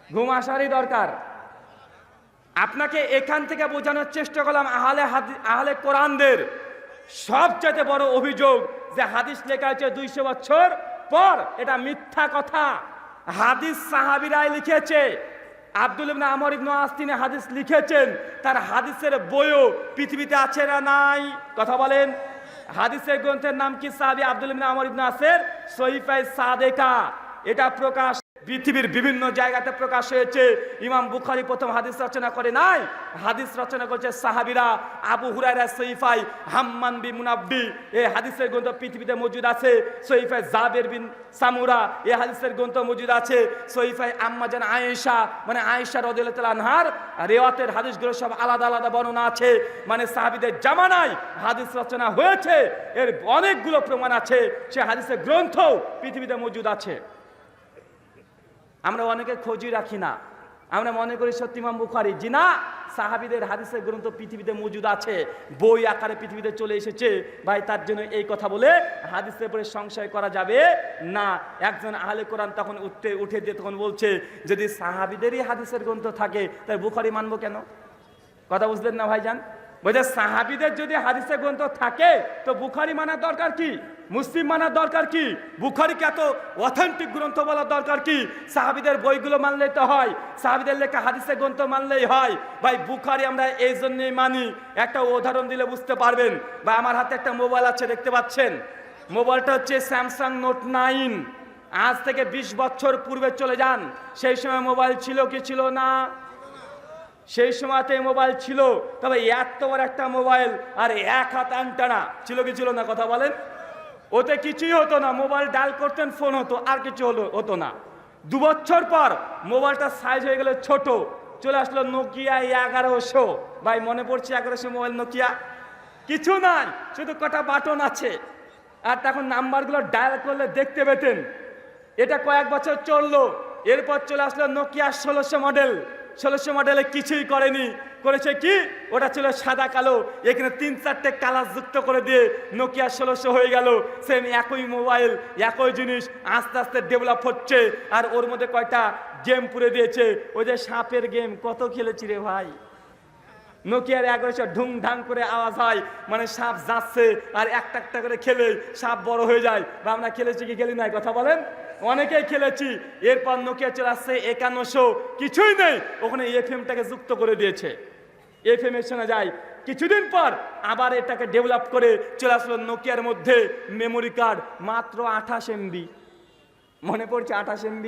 ঘুম আসারই দরকার। আপনাকে এখান থেকে বোঝানোর চেষ্টা করলাম আহলে কোরআনদের সবচেয়ে বড় অভিযোগ যে হাদিস লেখা হয়েছে 200 বছর পর, এটা মিথ্যা কথা। হাদিস সাহাবীরাই লিখেছে। আব্দুল্লাহ ইবনে আমর ইবনে আস তিনি হাদিস লিখেছেন, তার হাদিসের বইও পৃথিবীতে আছে না নাই? কথা বলেন। হাদিসের গ্রন্থের নাম কি? সাহাবী আব্দুল্লাহ ইবনে আমর ইবনে আসের সহিফায়ে সাদেকা। এটা প্রকাশ পৃথিবীর বিভিন্ন জায়গাতে প্রকাশ হয়েছে। ইমাম বুখারী প্রথম হাদিস রচনা করে নাই, হাদিস রচনা করেছে সাহাবীরা। আবু হুরায়রা সহিফায়ে হাম্মান বিন মুনাব্বি, এই হাদিসের গ্রন্থ পৃথিবীতে মজুদ আছে। সহিফায়ে জাবের বিন সামুরা, এই হাদিসের গ্রন্থ মজুদ আছে। সহিফায়ে আম্মা জান আয়েশা, মানে আয়েশা রাদিয়াল্লাহু তাআলা আনহার রিওয়ায়াতের হাদিসগুলো সব আলাদা আলাদা বর্ণনা আছে। মানে সাহাবীদের জামানায় হাদিস রচনা হয়েছে, এর অনেকগুলো প্রমাণ আছে। সে হাদিসের গ্রন্থ পৃথিবীতে মজুদ আছে। আমরা অনেকে খোঁজই রাখি না, আমরা মনে করি সত্যি ইমাম বুখারী, জি না, সাহাবীদের হাদিসের গ্রন্থ পৃথিবীতে মজুদ আছে, বই আকারে পৃথিবীতে চলে এসেছে। ভাই, তার জন্য এই কথা বলে হাদিসের উপরে সংশয় করা যাবে না। একজন আহলে কোরআন তখন উঠে দিয়ে তখন বলছে, যদি সাহাবীদেরই হাদিসের গ্রন্থ থাকে তাই বুখারী মানবো কেন? কথা বুঝলেন না ভাইজান? বলছে সাহাবীদের যদি হাদিসের গ্রন্থ থাকে তো বুখারী মানার দরকার কি? মুসলিম মানার দরকার কি? বুখারীকে এত অথেন্টিক গ্রন্থ বলার দরকার কি? সাহাবীদের বইগুলো মানলেই তো হয়, সাহাবীদের লেখা হাদিসের গ্রন্থ মানলেই হয়। ভাই, বুখারী আমরা এই জন্যই মানি, একটা উদাহরণ দিলে বুঝতে পারবেন। বা আমার হাতে একটা মোবাইল আছে, দেখতে পাচ্ছেন, মোবাইলটা হচ্ছে স্যামসাং নোট 9। আজ থেকে 20 বছর পূর্বে চলে যান, সেই সময় মোবাইল ছিল কি ছিল না? সেই সময়তে মোবাইল ছিল, তবে এত বড় একটা মোবাইল আর 1 হাত অ্যান্টেনা ছিল কি ছিল না? কথা বলেন। ওতে কিছুই হতো না, মোবাইল ডায়াল করতেন, ফোন হতো, আর কিছু হতো না। 2 বছর পর মোবাইলটা সাইজ হয়ে গেল ছোট, চলে আসলো নোকিয়া 1100। ভাই, মনে পড়ছে 1100 মোবাইল নোকিয়া? কিছু নাই, শুধু কটা বাটন আছে, আর তখন নাম্বারগুলো ডায়াল করলে দেখতে পেতেন। এটা কয়েক বছর চললো, এরপর চলে আসলো নোকিয়া 1600 মডেল। 1600 মডেলে কিছুই করেনি, করেছে কি, ওটা ছিল সাদা কালো, এখানে 3-4টে কালার যুক্ত করে দিয়ে নোকিয়া 1600 হয়ে গেল। সেম একই মোবাইল, একই জিনিস, আস্তে আস্তে ডেভেলপ হচ্ছে। আর ওর মধ্যে কয়টা গেম পুরে দিয়েছে, ওই যে সাপের গেম, কত খেলেছি রে ভাই। নোকিয়ার 1100 ঢুং ঢাং করে আওয়াজ হয়, মানে সাপ যাচ্ছে আর একটা একটা করে খেলে সাপ বড় হয়ে যায়। বা আমরা খেলেছি কি খেলি নাই? কথা বলেন। অনেকেই খেলেছি। এরপর নোকিয়া চলে আসছে 5100, কিছুই নেই, ওখানে এফএমটাকে যুক্ত করে দিয়েছে, এফএম এর শোনা যায়। কিছুদিন পর আবার এটাকে ডেভেলপ করে চলে আসলো নোকিয়ার মধ্যে মেমোরি কার্ড মাত্র 28 MB। মনে পড়ছে 28 MB,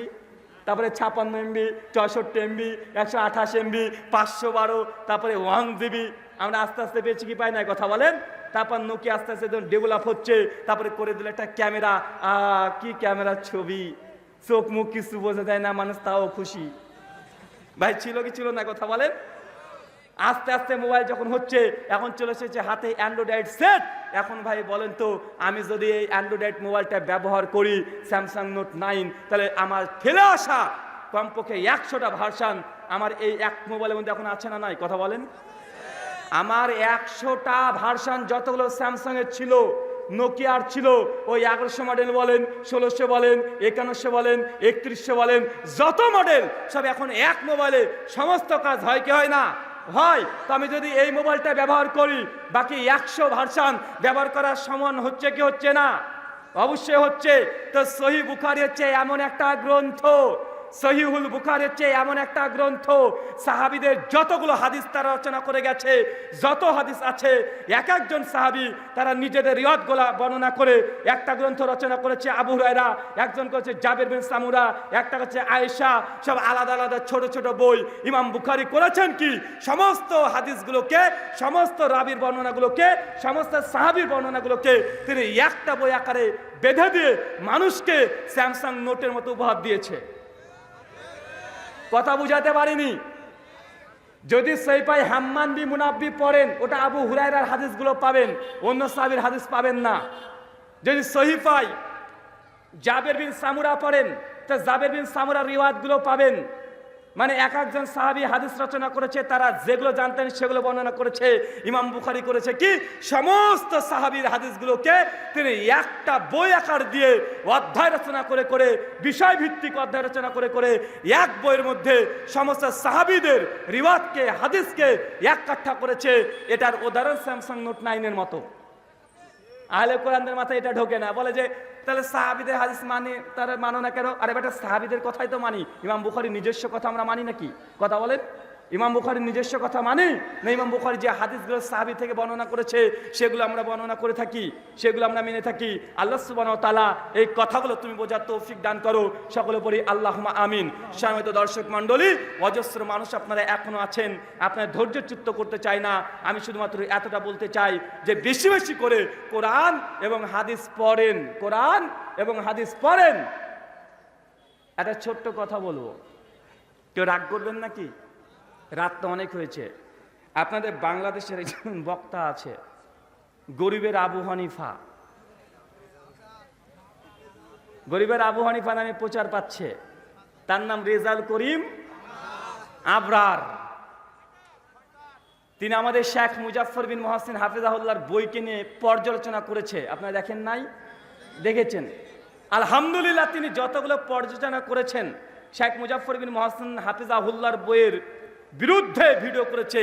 তারপরে 56 MB, 64 MB, 128 MB, 512, তারপরে 1 GB। আমরা আস্তে আস্তে পেয়েছি কি পাই না? কথা বলেন। তারপর নোকিয়া আস্তে আস্তে ডেভেলপ হচ্ছে, তারপরে করে দিল একটা ক্যামেরা। কি ক্যামেরার ছবি, চোখ মুখ কিছু বোঝা যায় না, মানুষ তাও খুশি। ভাই, ছিল কি ছিল না? কথা বলেন। আস্তে আস্তে মোবাইল যখন হচ্ছে, এখন চলে এসেছে হাতে অ্যান্ড্রয়েড সেট। এখন ভাই বলেন তো, আমি যদি এই অ্যান্ড্রয়েড মোবাইলটা ব্যবহার করি, স্যামসাং নোট 9, তাহলে আমার ফেলে আসা কমপক্ষে 100টা ভার্সান আমার এই এক মোবাইলের মধ্যে এখন আছে না নাই কথা বলেন? আমার 100টা ভার্সন যতগুলো স্যামসাং এর ছিল, নোকিয়ার ছিল, ওই 1100 মডেল বলেন, 1600 বলেন, 5100 বলেন, 3100 বলেন, যত মডেল সব এখন এক মোবাইলে সমস্ত কাজ হয় কি হয় না? হয়। তো আমি যদি এই মোবাইলটা ব্যবহার করি, বাকি 100 ভার্সন ব্যবহার করার সমান হচ্ছে কি হচ্ছে না? অবশ্যই হচ্ছে। তো সহিহ বুখারী হচ্ছে এমন একটা গ্রন্থ, সহিহুল বুখারী হচ্ছে এমন একটা গ্রন্থ, সাহাবীদের যতগুলো হাদিস তারা রচনা করে গেছে, যত হাদিস আছে এক একজন সাহাবী তারা নিজেদের রিওয়ায়াতগুলো বর্ণনা করে একটা গ্রন্থ রচনা করেছে। আবু হুরায়রা, একজন করেছে জাবের বিন সামুরা, একটা হচ্ছে আয়েশা, সব আলাদা আলাদা ছোট ছোট বই। ইমাম বুখারী করেছেন কি সমস্ত হাদিসগুলোকে, সমস্ত রাবীর বর্ণনাগুলোকে, সমস্ত সাহাবীর বর্ণনাগুলোকে তিনি একটা বই আকারে বেঁধে দিয়ে মানুষকে স্যামসাং নোটের মতো উপহার দিয়েছে। কথা বুঝাতে পারিনি? যদি সেই পাই হাম্মান বি মুনাব্বি পড়েন, ওটা আবু হুরায়রার হাদিসগুলো পাবেন, অন্য সাহাবীর হাদিস পাবেন না। যদি সহিহ পাই জাবের বিন সামুরা পড়েন, তো জাবের বিন সামুরার রিওয়ায়াতগুলো পাবেন। মানে এক একজন সাহাবী হাদিস রচনা করেছে, তারা যেগুলো জানতেন সেগুলো বর্ণনা করেছে। ইমাম বুখারী করেছে কি সমস্ত সাহাবীর হাদিসগুলোকে তিনি একটা বই আকার দিয়ে অধ্যায় রচনা করে করে, বিষয় ভিত্তিক অধ্যায় রচনা করে করে এক বইয়ের মধ্যে সমস্ত সাহাবীদের রিওয়ায়াতকে, হাদিসকে এক কাঠা করেছে। এটার উদাহরণ স্যামসাং নোট 9 এর মতো। আহলে কোরআনদের মাথায় এটা ঢোকে না, বলে যে তাহলে সাহাবীদের হাদিস মানে তারা মানো না কেন? আরে বেটা, সাহাবীদের কথাই তো মানি। ইমাম বুখারীর নিজস্ব কথা আমরা মানি নাকি? কথা বলেন। ইমাম বুখারীর নিজস্ব কথা মানি না? ইমাম বুখারী যে হাদিসগুলো সাহাবী থেকে বর্ণনা করেছে সেগুলো আমরা বর্ণনা করে থাকি, সেগুলো আমরা মেনে থাকি। আল্লাহ সুবহানাহু ওয়া তাআলা এই কথাগুলো তুমি বোঝার তৌফিক দান করো, সকলে পড়ি আল্লাহুম্মা আমিন। সম্মানিত দর্শক মণ্ডলী, অজস্র মানুষ আপনারা এখনো আছেন, আপনারা ধৈর্যচ্যুত করতে চাই না। আমি শুধুমাত্র এতটা বলতে চাই যে বেশি বেশি করে কোরআন এবং হাদিস পড়েন, কোরআন এবং হাদিস পড়েন। একটা ছোট্ট কথা বলবো, কেউ রাগ করবেন নাকি? রাত তো অনেক হয়েছে। আপনাদের বাংলাদেশের একজন বক্তা আছে, গরিবের আবু হানিফা, গরিবের আবু হানিফা নামে প্রচার পাচ্ছে। তার নাম রেজাউল করিম আবরার। তিনি আমাদের শেখ মুজাফফর বিন মুহসিন হাফিজাহুল্লাহর বইকে নিয়ে পর্যালোচনা করেছে। আপনারা দেখেন নাই? দেখেছেন? আলহামদুলিল্লাহ, তিনি যতগুলো পর্যালোচনা করেছেন শেখ মুজাফফর বিন মুহসিন হাফিজাহুল্লাহর বইয়ের বিরুদ্ধে ভিডিও করেছে,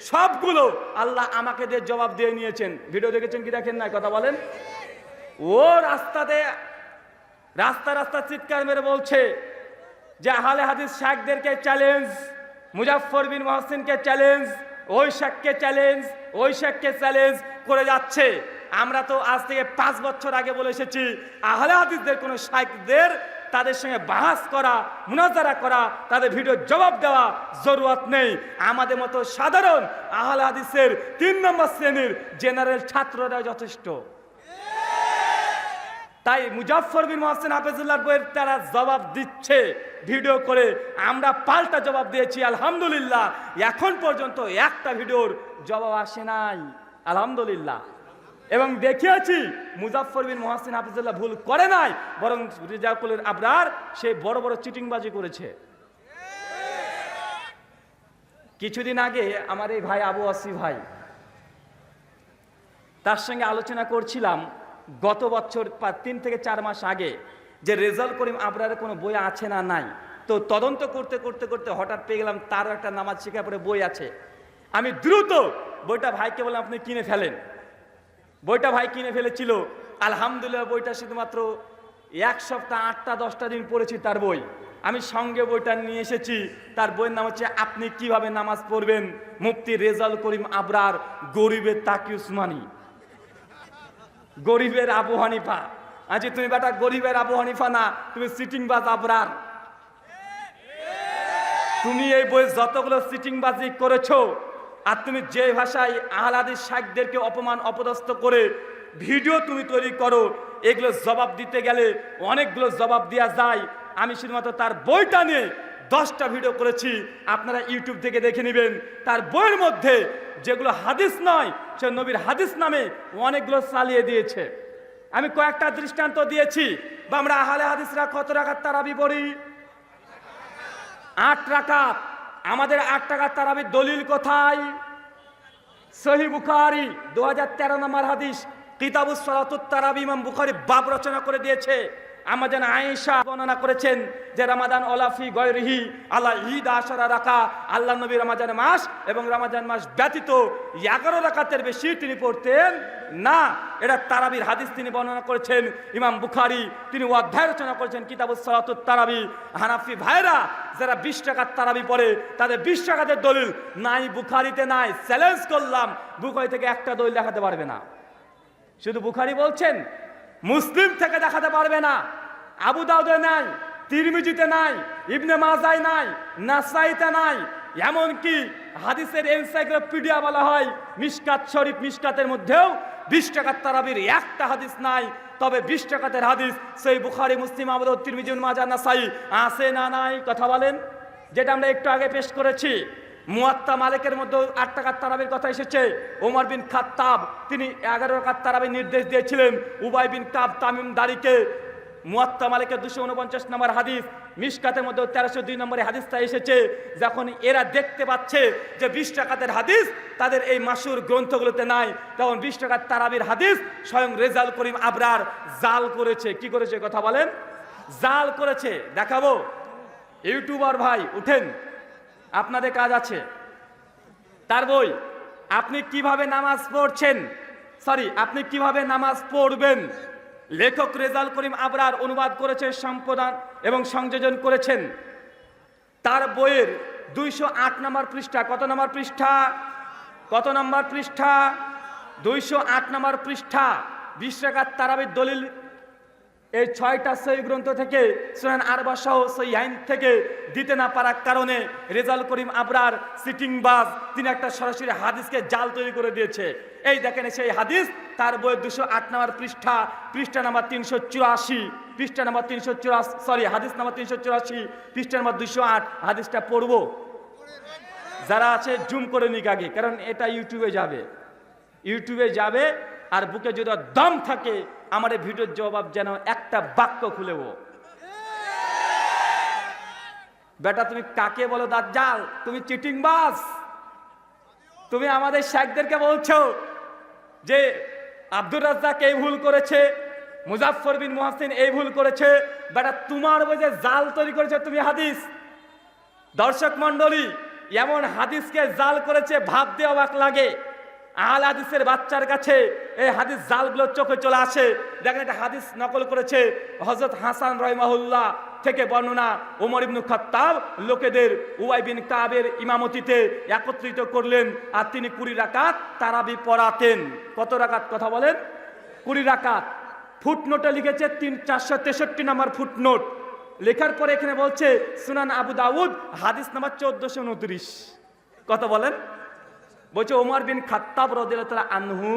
সবগুলো আল্লাহ আমাকে দিয়ে জবাব দিয়ে নিয়েছেন। ভিডিও দেখেছেন কি দেখেন না? কথা বলেন। ও রাস্তা রাস্তা চিৎকার মেরে বলছে যে আহলে হাদিস শেখদেরকে চ্যালেঞ্জ, মুজাফফর বিন মুহসিনকে চ্যালেঞ্জ, ওই শেখকে চ্যালেঞ্জ, ওই শেখকে চ্যালেঞ্জ করে যাচ্ছে। আমরা তো আজ থেকে 5 বছর আগে বলে এসেছি, আহলে হাদিসদের কোনো শেখদের তাদের সঙ্গে বাহাস করা, মুনাজারা করা, তাদের ভিডিও জবাব দেওয়া জরুরত নেই। আমাদের মতো সাধারণ আহলে হাদিসের 3 নম্বর শ্রেণীর জেনারেল ছাত্ররা যথেষ্ট। তাই মুজাফফর বিন মুহসিন হাফিজুল্লাহর বইয়ের তারা জবাব দিচ্ছে ভিডিও করে, আমরা পাল্টা জবাব দিয়েছি। আলহামদুলিল্লাহ, এখন পর্যন্ত একটা ভিডিওর জবাব আসে নাই, আলহামদুলিল্লাহ। এবং দেখিয়েছি মুজাফফর বিন মুহসিন হাফিজুল্লাহ ভুল করে নাই, বরং রেজাউল আবরার সে বড় বড় চিটিংবাজি করেছে। কিছুদিন আগে আমার এই ভাই আবু আসি ভাই, তার সঙ্গে আলোচনা করছিলাম গত বছর 3 থেকে 4 মাস আগে যে রেজাউল করিম আবরারের কোনো বই আছে না নাই। তো তদন্ত করতে করতে করতে হঠাৎ পেয়ে গেলাম তারও একটা নামাজ শেখার পরে বই আছে। আমি দ্রুত বইটা ভাইকে বললাম আপনি কিনে ফেলেন। বইটা ভাই কিনে ফেলেছিল। আলহামদুলিল্লাহ, বইটা শুধুমাত্র 1 সপ্তাহ 8টা 10টা দিন পড়েছি তার বই। আমি সঙ্গে বইটা নিয়ে এসেছি। তার বইয়ের নাম হচ্ছে আপনি কিভাবে নামাজ পড়বেন, মুফতি রেজাউল করিম আবরার, গরিবের তাকি উসমানী, গরিবের আবু হানিফা। আচ্ছা, তুমি বেটা গরিবের আবু হানিফা না, তুমি সিটিংবাজ আবরার। তুমি এই বই যতগুলো সিটিংবাজি করেছো, আর তুমি যে ভাষায় আহলে হাদিস শেখদেরকে অপমান অপদস্থ করে ভিডিও তুমি তৈরি করো, এগুলো জবাব দিতে গেলে অনেকগুলো জবাব দেওয়া যায়। আমি শুধুমাত্র তার বইটা নিয়ে 10টা ভিডিও করেছি, আপনারা ইউটিউব থেকে দেখে নেবেন। তার বইয়ের মধ্যে যেগুলো হাদিস নয়, সে নবীর হাদিস নামে অনেকগুলো চালিয়ে দিয়েছে। আমি কয়েকটা দৃষ্টান্ত দিয়েছি। বা আমরা আহলে হাদিসরা কত রাকাত তারাবি পড়ি? 8 রাকাত। আমাদের 8 টাকার তারাবির দলিল কোথায়? সহিহ বুখারী 2013 নম্বর হাদিস, কিতাবুস সালাতুত তারাবি, ইমাম বুখারী বাব রচনা করে দিয়েছে। আমাদের আয়েশা বর্ণনা করেছেন যে রমাদান ওলাফি গয়রিহি আলা ঈদ আশারা রাকা, আল্লাহ নবী রমজান মাস এবং রমজান মাস ব্যতীত 11 রাকাতের বেশি তিনি পড়তেন না। এটা তারাবির হাদিস তিনি বর্ণনা করেছেন ইমাম বুখারী, তিনি অধ্যায় রচনা করেছেন কিতাবুস সালাতুত তারাবি। হানাফি ভাইরা যারা 20 টাকার তারাবি পড়ে তাদের 20 টাকাতের দলিল নাই, বুখারীতে নাই। চ্যালেঞ্জ করলাম, বুখারী থেকে একটা দলিল দেখাতে পারবে না। শুধু বুখারী বলছেন, মুসলিম থেকে দেখাতে পারবে না, আবু দাউদে নাই, তিরমিজিতে নাই, ইবনে মাজায় নাই, নাসাইতে নাই, এমনকি হাদিসের এনসাইক্লোপিডিয়া বলা হয় মিশকাত শরীফ, মিশকাতের মধ্যেও 20 টাকার তারাবির একটা হাদিস নাই। তবে 20 টাকাতের হাদিস সেই বুখারী, মুসলিম, আবু দাউদ, তিরমিজি, মাজাহ, নাসাই আছে না নাই? কথা বলেন। যেটা আমরা একটু আগে পেশ করেছি, মুয়াত্তা মালিকের মধ্যে 8 টাকার তারাবির কথা এসেছে। ওমর বিন খাত্তাব তিনি 11 রাকাত তারাবির নির্দেশ দিয়েছিলেন। উবাই বিন কাব তামিম দারিকে মুয়াত্তা মালিকের 249 নম্বর হাদিস, মিশকাতের মধ্যে 1302 নম্বরে হাদিসটা এসেছে। যখন এরা দেখতে পাচ্ছে যে 20 টাকাতের হাদিস তাদের এই মাসুর গ্রন্থগুলোতে নাই, তখন 20 টাকার তারাবির হাদিস স্বয়ং রেজাল করিম আবরার জাল করেছে। কি করেছে? কথা বলেন। জাল করেছে। দেখাবো। ইউটিউবার ভাই উঠেন, আপনাদের কাজ আছে। তার বই আপনি কিভাবে নামাজ পড়ছেন, আপনি কিভাবে নামাজ পড়বেন, লেখক রেজাল করিম আবরার অনুবাদ করেছে, সম্পাদন এবং সংযোজন করেছেন। তার বইয়ের 208 নম্বর পৃষ্ঠা, কত নম্বর পৃষ্ঠা? কত নম্বর পৃষ্ঠা? 208 নম্বর পৃষ্ঠা। 20 টাকার তারাবির দলিল এই 6টা সহিহ গ্রন্থ থেকে, সুনান আরবা সহ সহিহাইন থেকে দিতে না পারার কারণে রেজাল করিম আবরার সিটিংবাজ, তিনি একটা সরাসরি হাদিসকে জাল তৈরি করে দিয়েছে। এই দেখেন সেই হাদিস, তার বইয়ের 208 নম্বর পৃষ্ঠা, পৃষ্ঠা নাম্বার 384, পৃষ্ঠা নাম্বার 384, হাদিস নাম্বার 384, পৃষ্ঠা নাম্বার 208। হাদিসটা পড়বো, যারা আছে জুম করে নিক আগে, কারণ এটা ইউটিউবে যাবে, ইউটিউবে যাবে। আর বুকে যদি দম থাকে আমার এই ভিডিওর জবাব যেন একটা বাক্য খুলেব। বেটা তুমি কাকে বলো দাজ্জাল? তুমি চিটিংবাজ। তুমি আমাদের শেখদেরকে বলছো যে আব্দুর রাজ্জাক এই ভুল করেছে, মুজাফফর বিন মুহাসিন এই ভুল করেছে। বেটা তোমার বই যে জাল তৈরি করেছে তুমি হাদিস। দর্শক মন্ডলী, এমন হাদিসকে জাল করেছে ভাবতে অবাক লাগে। আল হাদিসের বাচ্চার কাছে এই হাদিস জালগুলো চোখে চলে আসে। দেখেন একটা হাদিস নকল করেছে হযরত হাসান রাহিমাহুল্লাহ থেকে বর্ণনা। ওমর ইবনে খাত্তাব লোকেদের উবাই বিন কাবের ইমামতিতে একত্রিত করলেন আর তিনি 20 রাকাত তারাবি পড়াতেন। কত রাকাত? কথা বলেন। 20 রাকাত। ফুটনোটে লিখেছে 463 নম্বর ফুটনোট। লেখার পরে এখানে বলছে সুনান আবু দাউদ হাদিস নাম্বার 1429। কত বলেন? বলছে ওমর বিন খাত্তাব রাদিয়াল্লাহু তাআলা আনহু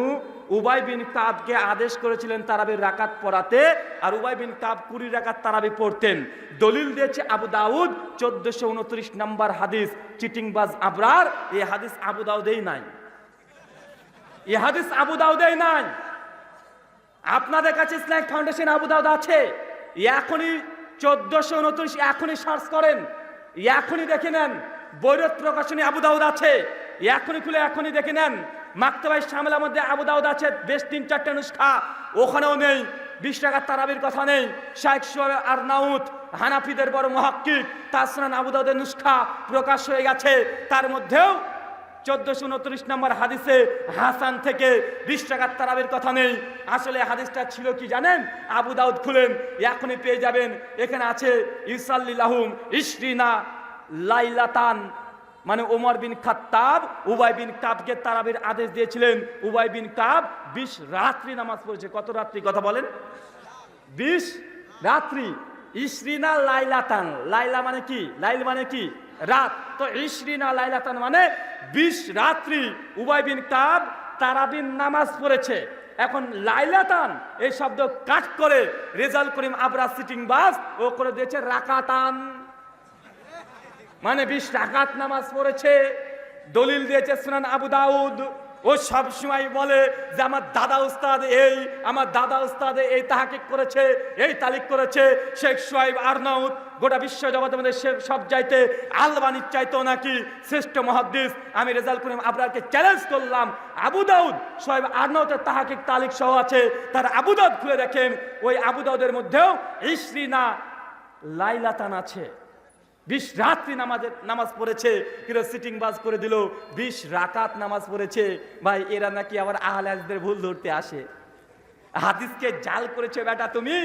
উবাই বিন কাবকে আদেশ করেছিলেন তারাবির রাকাত পড়াতে, আর উবাই বিন কাব 20 রাকাত তারাবি পড়তেন। দলিল দিয়েছে আবু দাউদ 1429 নম্বর হাদিস। চিটিংবাজ আবরার এই হাদিস আবু দাউদেই নাই, এই হাদিস আবু দাউদেই নাই। আপনাদের কাছে ইসলামিক ফাউন্ডেশন আবু দাউদ আছে, এখনই 1429 এখনই সার্চ করেন, এখনই দেখে নেন। বৈরত প্রকাশনী আবু দাউদ আছে, এখনই খুলে এখনই দেখে নেন। মাকতাবায়ে শামিলার মধ্যে আবু দাউদ আছে, বেশ 3-4টা নুসখা, ওখানেও নেই। 20 টাকার তারাবির কথা নেই। শাইখ শুআয়ব আরনাউত হানাফিদের বড় মুহাক্কিক, তার সুনান আবু দাউদের নুসখা প্রকাশ হয়ে গেছে। তার মধ্যেও 1429 নম্বর হাদিসে হাসান থেকে 20 টাকার তারাবির কথা নেই। আসলে হাদিসটা ছিল কি জানেন? আবু দাউদ খুলেন এখনই পেয়ে যাবেন। এখানে আছে ইসাল্লিলাহুম ইশরিনা লাইলাতান, মানে ওমর বিন খাত্তাব উবাই বিন কাবকে তারাবির আদেশ দিয়েছিলেন। উবাই বিন কাব 20 রাত্রি নামাজ পড়েছে। কত রাত্রি? কথা বলেন। 20 রাত্রি। ইশরিনা লাইলাতান, লাইলা মানে কি? লাইল মানে কি? রাত। তো ইশরিনা লাইলাতান মানে 20 রাত্রি উবাই বিন কাব তারাবির নামাজ পড়েছে। এখন লাইলাতান এই শব্দ কাট করে রেজাল করিম আবরা সিটিংবাজ ও করে দিয়েছে রাকাতান, মানে 20 রাকাত নামাজ পড়েছে। দলিল দিয়েছে সুনান আবু দাউদ ও সব সময় বলে যে আমার দাদা উস্তাদ এই, আমার দাদা উস্তাদ এই তাহকিক করেছে, এই তালিক করেছে। শেখ সোহাইব আরনাউত গোটা বিশ্ব জগতের মধ্যে সব চাইতে আলবানির চাইতেও নাকি শ্রেষ্ঠ মুহাদ্দিস। আমি রেজাউল করিম আবরারকে চ্যালেঞ্জ করলাম, আবু দাউদ সোহাইব আরনাউতের তাহকিক তালিক সহ আছে, তার আবু দাউদ খুলে দেখেন, ওই আবু দাউদের মধ্যেও ইশরিনা লাইলাতান আছে, 20 রাত্রি নামাজ পড়েছে, কিন্তু সিটিং বাজ করে দিল 20 রাকাত নামাজ পড়েছে। ভাই এরা নাকি আবার আহলে হাদিসদের ভুল ধরতে আসে। হাদিসকে জাল করেছে বেটা তুমি,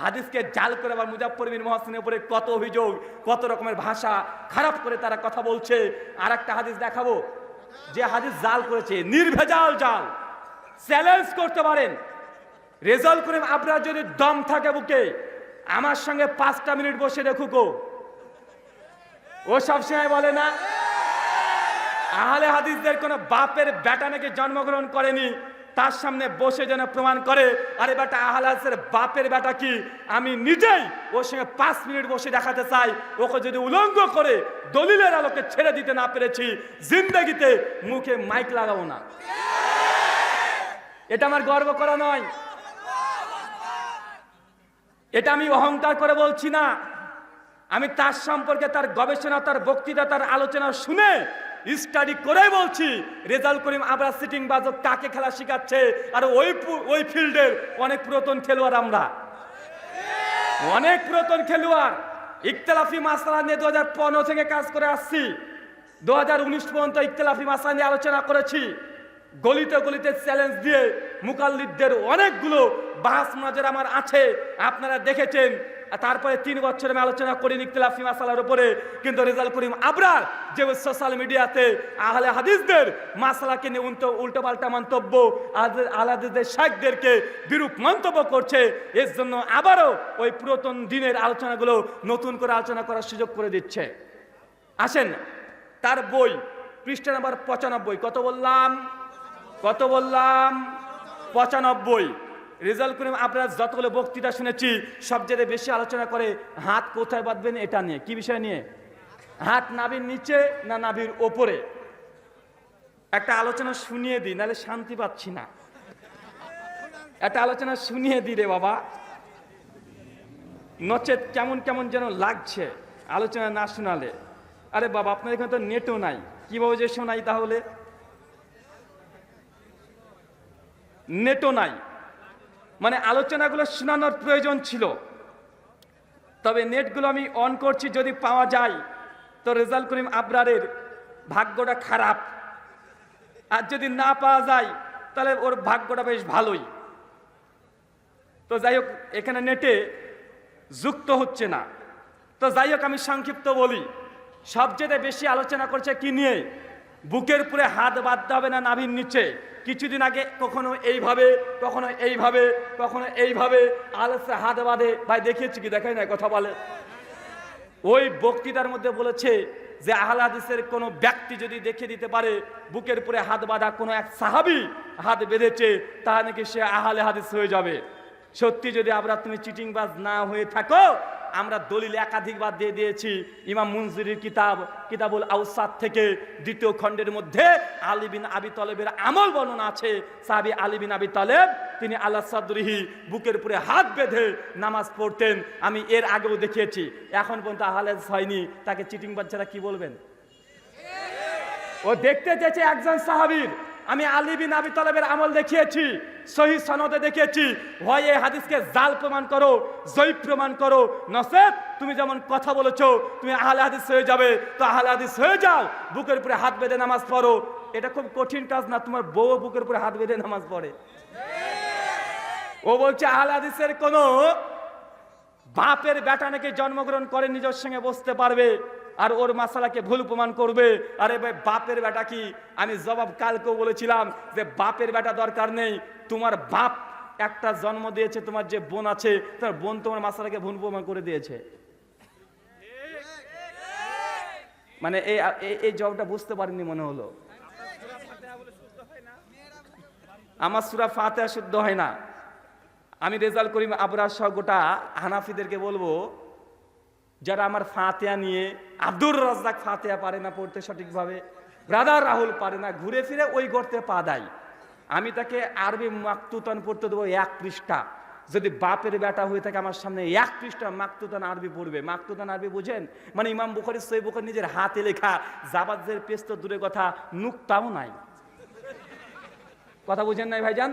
হাদিসকে জাল করে আবার মুজাফফর বিন মুহসিনের উপরে কত অভিযোগ, কত রকমের ভাষা খারাপ করে তারা কথা বলছে। আর একটা হাদিস দেখাবো যে হাদিস জাল করেছে, নির্ভেজাল জাল। চ্যালেঞ্জ করতে পারেন রেজাউল করিম আবরার যদি দম থাকে বুকে, আমার সঙ্গে 5টা মিনিট বসে দেখুকো। ও সবসময় বলে না আহলে হাদিসদের কোন বাপের বেটা নাকি জন্মগ্রহণ করেনি, তার সামনে বসে যেন প্রমাণ করে আরে বেটা আহলে হাদিসের বাপের বেটা কি। আমি নিজেই ওর সঙ্গে 5 মিনিট বসে দেখাতে চাই, ওকে যদি উলঙ্গ করে দলিলের আলোকে ছেড়ে দিতে না পেরেছি, জিন্দেগিতে মুখে মাইক লাগাবো না। এটা আমার গর্ব করা নয়, এটা আমি অহংকার করে বলছি না। আমি তার সম্পর্কে তার গবেষণা, তার বক্তৃতা, তার আলোচনা শুনে স্টাডি করে বলছি রেজাউল করিম আবরার সিটিং বাজক কাকে খেলা শিখাচ্ছে। আর ওই ফিল্ডের অনেক পুরাতন খেলোয়াড়, আমরা অনেক পুরাতন খেলোয়াড়। ইখতিলাফি মাসআলা নিয়ে 2015 থেকে কাজ করে আসছি, 2019 পর্যন্ত ইখতিলাফি মাসআলা নিয়ে আলোচনা করেছি। গলিতে গলিতে চ্যালেঞ্জ দিয়ে মুকাল্লিদদের অনেকগুলো বাহাস মাজার আমার আছে, আপনারা দেখেছেন। তারপরে 3 বছর আমি আলোচনা করি ইখতিলাফি মাসালার উপরে, কিন্তু রেজাউল করিম আবরার যে সোশ্যাল মিডিয়াতে আহলে হাদিসদের মাসালাকে নিয়ে উল্টোপাল্টা মন্তব্য, আহলে হাদিসদের শাইখদেরকে বিরূপ মন্তব্য করছে, এর জন্য আবারও ওই পুরাতন দিনের আলোচনাগুলো নতুন করে আলোচনা করার সুযোগ করে দিচ্ছে। আসেন তার বই পৃষ্ঠা নাম্বার 95, কত বললাম 95। রেজাউল করিম আবরার যতগুলো বক্তৃতা শুনেছি সবচেয়ে বেশি আলোচনা করে হাত কোথায় বাঁধবেন এটা নিয়ে। কি বিষয় নিয়ে? হাত নাভির নিচে না নাভির ওপরে। একটা আলোচনা শুনিয়ে দিই, নাহলে শান্তি পাচ্ছি না। একটা আলোচনা শুনিয়ে দিই রে বাবা, নচেত কেমন কেমন যেন লাগছে আলোচনা না শোনালে। আরে বাবা আপনার এখানে তো নেটও নাই, কিভাবে যে শোনাই তাহলে? নেটও নাই, মানে আলোচনাগুলো শোনানোর প্রয়োজন ছিল, তবে নেটগুলো আমি অন করছি, যদি পাওয়া যায় তো রেজাউল করিম আবরারের ভাগ্যটা খারাপ, আর যদি না পাওয়া যায় তাহলে ওর ভাগ্যটা বেশ ভালোই। তো যাই হোক, এখানে নেটে যুক্ত হচ্ছে না। তো যাই হোক, আমি সংক্ষিপ্ত বলি, সবচেয়ে বেশি আলোচনা করছে কি নিয়ে? বুকের উপরে হাত বাঁধতে হবে না নাভির নিচে। কিছুদিন আগে কখনো এইভাবে, কখনো এইভাবে, কখনো এইভাবে আলসে হাত বাঁধে। ভাই দেখিয়েছি কি দেখাই না? কথা বলে। ওই বক্তৃতার মধ্যে বলেছে যে আহলে হাদিসের কোনো ব্যক্তি যদি দেখিয়ে দিতে পারে বুকের উপরে হাত বাঁধা কোনো এক সাহাবী হাত বেঁধেছে, তাহলে নাকি সে আহলে হাদিস হয়ে যাবে। সত্যি যদি আমরা তুমি চিটিংবাজ না হয়ে থাকো, আমরা দলিল একাধিকবার দিয়ে দিয়েছি। ইমাম মুনজিরির কিতাবুল আউসাত থেকে 2য় খণ্ডের মধ্যে আলী বিন আবি তালেবের আমল বর্ণনা আছে। সাহাবী আলী বিন আবি তালেব তিনি আলা সাদরিহি বুকের উপরে হাত বেঁধে নামাজ পড়তেন। আমি এর আগেও দেখিয়েছি। এখন পর্যন্ত আহলে হাদিস হয়নি, তাকে চিটিংবাজ ছাড়া কি বলবেন? ও দেখতে চেয়েছে একজন সাহাবীর। আমি আলী বিন আবি তালেবের আমল দেখিয়েছি, সহিহ সনদে দেখিয়েছি। হয় এই হাদিসকে জাল প্রমাণ করো, জয়ীফ প্রমাণ করো, নচেত তুমি যেমন কথা বলেছো তুমি আহলে হাদিস হয়ে যাবে, তো আহলে হাদিস হয়ে যাও, বুকের উপরে হাত বেঁধে নামাজ পড়ো। এটা খুব কঠিন কাজ না, তোমার বউ বুকের উপরে হাত বেঁধে নামাজ পড়ে। ও বলছে আহলে হাদিসের কোনো বাপের বেটা নাকি জন্মগ্রহণ করে নিজের সঙ্গে বসতে পারবে আর ওর মাসালাকে ভুল প্রমাণ করবে। আরে ভাই বাপের বেটা কি? আমি জবাব কালকেও বলেছিলাম যে বাপের বেটা দরকার নেই। তোমার বাপ একটা জন্ম দিয়েছে, তোমার যে বোন আছে তোমার বোন তোমার মাসালাকে ভুল প্রমাণ করে দিয়েছে। মানে এই জবাবটা বুঝতে পারিনি মনে হলো। আমার সূরা ফাতিহা শুদ্ধ হয় না। আমি রেজাউল করিম আবরার সহ গোটা হানাফিদেরকে বলবো, যারা আমার ফাতিহা নিয়ে, আব্দুর রাজ্জাক ফাতিহা পারে না পড়তে সঠিকভাবে, ব্রাদার রাহুল পারে না, ঘুরে ফিরে ওই গর্তে পা দেয়। আমি তাকে আরবি মাকতুতান পড়তে দেবো 1 পৃষ্ঠা। যদি বাপের বেটা হয়ে থাকে আমার সামনে 1 পৃষ্ঠা মাকতুতান আরবি পড়বে। মাকতুতান আরবি বুঝেন? মানে ইমাম বুখারী সহিহ বুখারী নিজের হাতে লেখা, জাবাজের পেস্ত দূরে কথা, নুকতাও নাই। কথা বুঝেন নাই ভাইজান?